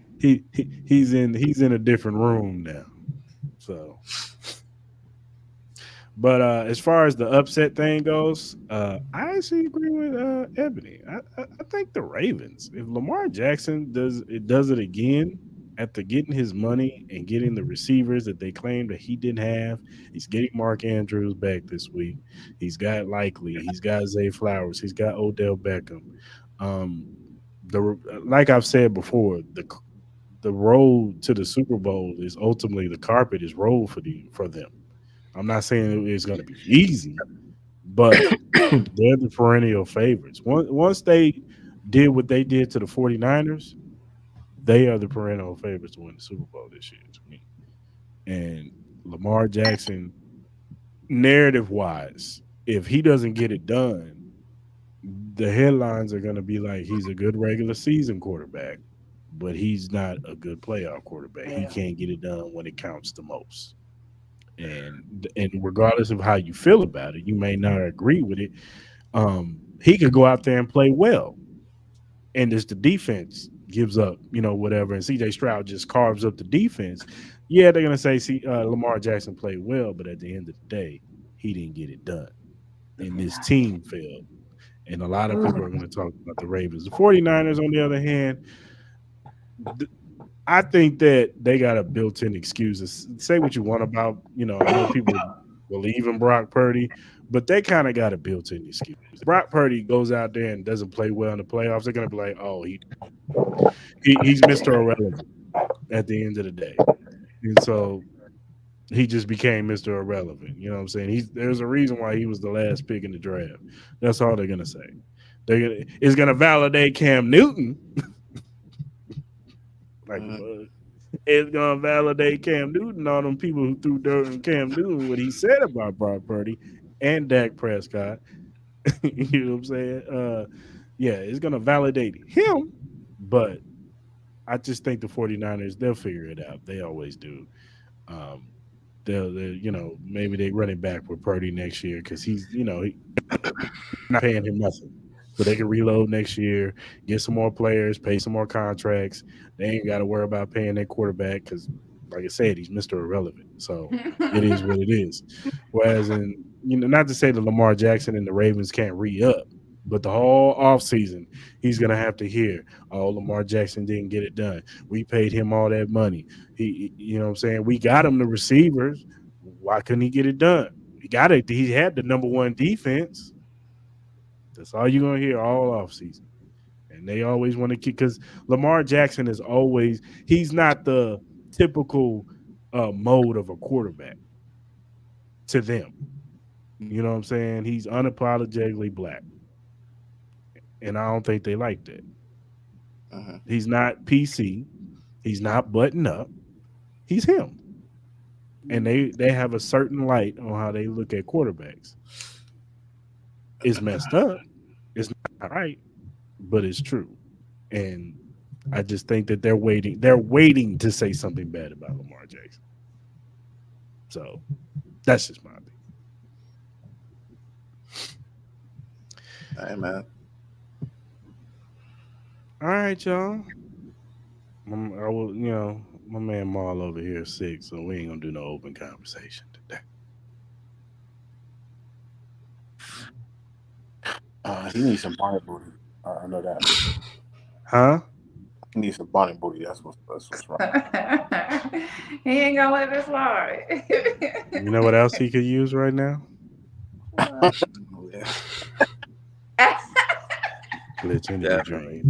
he's in a different room now. So but as far as the upset thing goes, I actually agree with Ebony. I think the Ravens. If Lamar Jackson does it again after getting his money and getting the receivers that they claimed that he didn't have, he's getting Mark Andrews back this week. He's got Likely. He's got Zay Flowers. He's got Odell Beckham. Um, the like I've said before, the road to the Super Bowl is ultimately the carpet is rolled for them. I'm not saying it's going to be easy, but they're the perennial favorites. Once they did what they did to the 49ers, they are the perennial favorites to win the Super Bowl this year to me. And Lamar Jackson, narrative wise, if he doesn't get it done, the headlines are going to be like he's a good regular season quarterback, but he's not a good playoff quarterback. He Yeah. can't get it done when it counts the most. and regardless of how you feel about it, you may not agree with it. He could go out there and play well, and as the defense gives up, whatever, and CJ Stroud just carves up the defense. Yeah, they're gonna say, see, Lamar Jackson played well, but at the end of the day, he didn't get it done, and this team failed. And a lot of people are going to talk about the Ravens. The 49ers, on the other hand, I think that they got a built-in excuse. Say what you want about, I know people believe in Brock Purdy, but they kind of got a built-in excuse. Brock Purdy goes out there and doesn't play well in the playoffs. They're going to be like, oh, he's Mr. Irrelevant at the end of the day. And so he just became Mr. Irrelevant. You know what I'm saying? There's a reason why he was the last pick in the draft. That's all they're going to say. It's going to validate Cam Newton. Like a bug. It's gonna validate Cam Newton, all them people who threw dirt on Cam Newton, what he said about Brock Purdy and Dak Prescott. You know what I'm saying? Yeah, it's gonna validate him, but I just think the 49ers, they'll figure it out. They always do. Um, they'll maybe they run it back with Purdy next year because he's not paying him nothing. So they can reload next year, get some more players, pay some more contracts. They ain't got to worry about paying their quarterback because, like I said, he's Mr. Irrelevant. So it is what it is. Whereas not to say that Lamar Jackson and the Ravens can't re-up, but the whole offseason, he's going to have to hear, oh, Lamar Jackson didn't get it done. We paid him all that money. You know what I'm saying? We got him the receivers. Why couldn't he get it done? He got it. He had the number one defense. That's all you're going to hear all offseason. And they always want to keep, because Lamar Jackson is always, he's not the typical mode of a quarterback to them. You know what I'm saying? He's unapologetically black. And I don't think they like that. He's not PC. He's not button up. He's him. And they have a certain light on how they look at quarterbacks. It's messed up. It's not right, but it's true. And I just think that they're waiting. They're waiting to say something bad about Lamar Jackson. So that's just my opinion. Hey, man. All right, y'all. I will, my man Maul over here is sick, so we ain't gonna do no open conversation today. He needs some bonnet booty. I know that. Huh? He needs some bonnet booty. That's what's wrong. He ain't gonna let it slide. You know what else he could use right now? Glitch energy drink.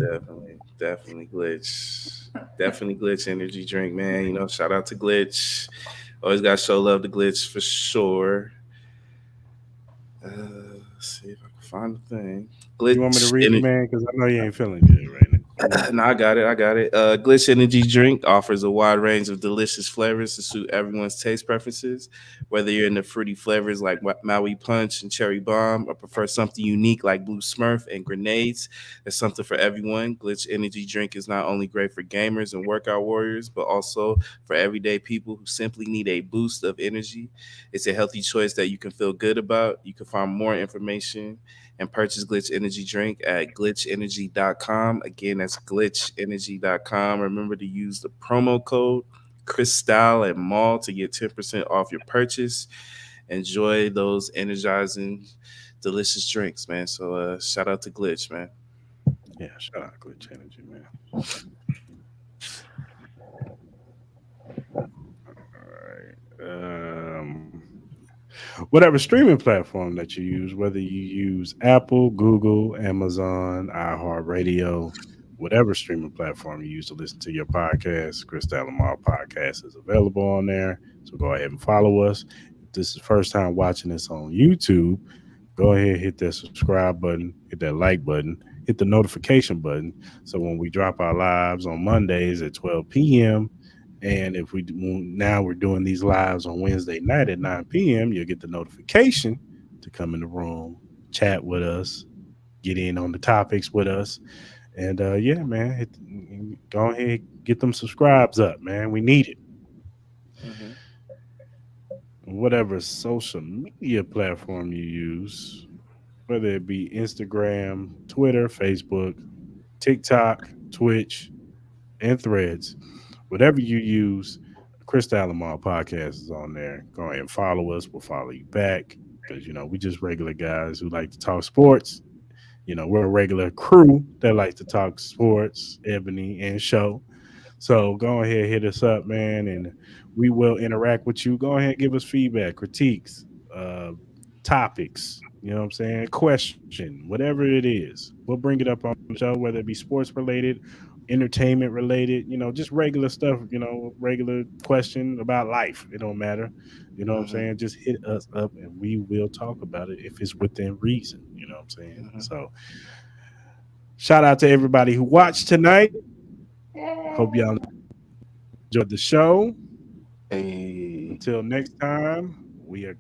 Definitely glitch. Definitely glitch energy drink, man. Shout out to Glitch. Always got to show love to Glitch for sure. Let's see if I can find the thing. Glitch. You want me to read it, man? Because I know you ain't feeling good right now. No, I got it. Glitch Energy Drink offers a wide range of delicious flavors to suit everyone's taste preferences. Whether you're into fruity flavors like Maui Punch and Cherry Bomb, or prefer something unique like Blue Smurf and Grenades, there's something for everyone. Glitch Energy Drink is not only great for gamers and workout warriors, but also for everyday people who simply need a boost of energy. It's a healthy choice that you can feel good about. You can find more information and purchase Glitch Energy Drink at glitchenergy.com. Again, that's glitchenergy.com. Remember to use the promo code Cris and Mal to get 10% off your purchase. Enjoy those energizing, delicious drinks, man. So shout out to Glitch, man. Yeah, shout out Glitch Energy, man. All right. Whatever streaming platform that you use, whether you use Apple, Google, Amazon, iHeartRadio, whatever streaming platform you use to listen to your podcast, Cris and Mal podcast is available on there. So go ahead and follow us. If this is the first time watching this on YouTube, go ahead, hit that subscribe button, hit that like button, hit the notification button. So when we drop our lives on Mondays at 12 p.m., and if we're doing these lives on Wednesday night at 9 p.m., you'll get the notification to come in the room, chat with us, get in on the topics with us. And yeah, man, go ahead, get them subscribes up, man. We need it. whatever social media platform you use, whether it be Instagram, Twitter, Facebook, TikTok, Twitch, and Threads. Whatever you use, Cris and Mal podcast is on there. Go ahead and follow us. We'll follow you back because we just regular guys who like to talk sports. We're a regular crew that likes to talk sports, Ebony and Show. So go ahead, hit us up, man, and we will interact with you. Go ahead, give us feedback, critiques, uh, topics. You know what I'm saying? Question, whatever it is, we'll bring it up on the show, whether it be sports related, entertainment related. Just regular stuff. Regular question about life. It don't matter. You know what I'm Mm-hmm. saying? Just hit us up, and we will talk about it if it's within reason. You know what I'm saying? Mm-hmm. So shout out to everybody who watched tonight. Hope Yay. y'all enjoyed the show. Hey. Until next time, we are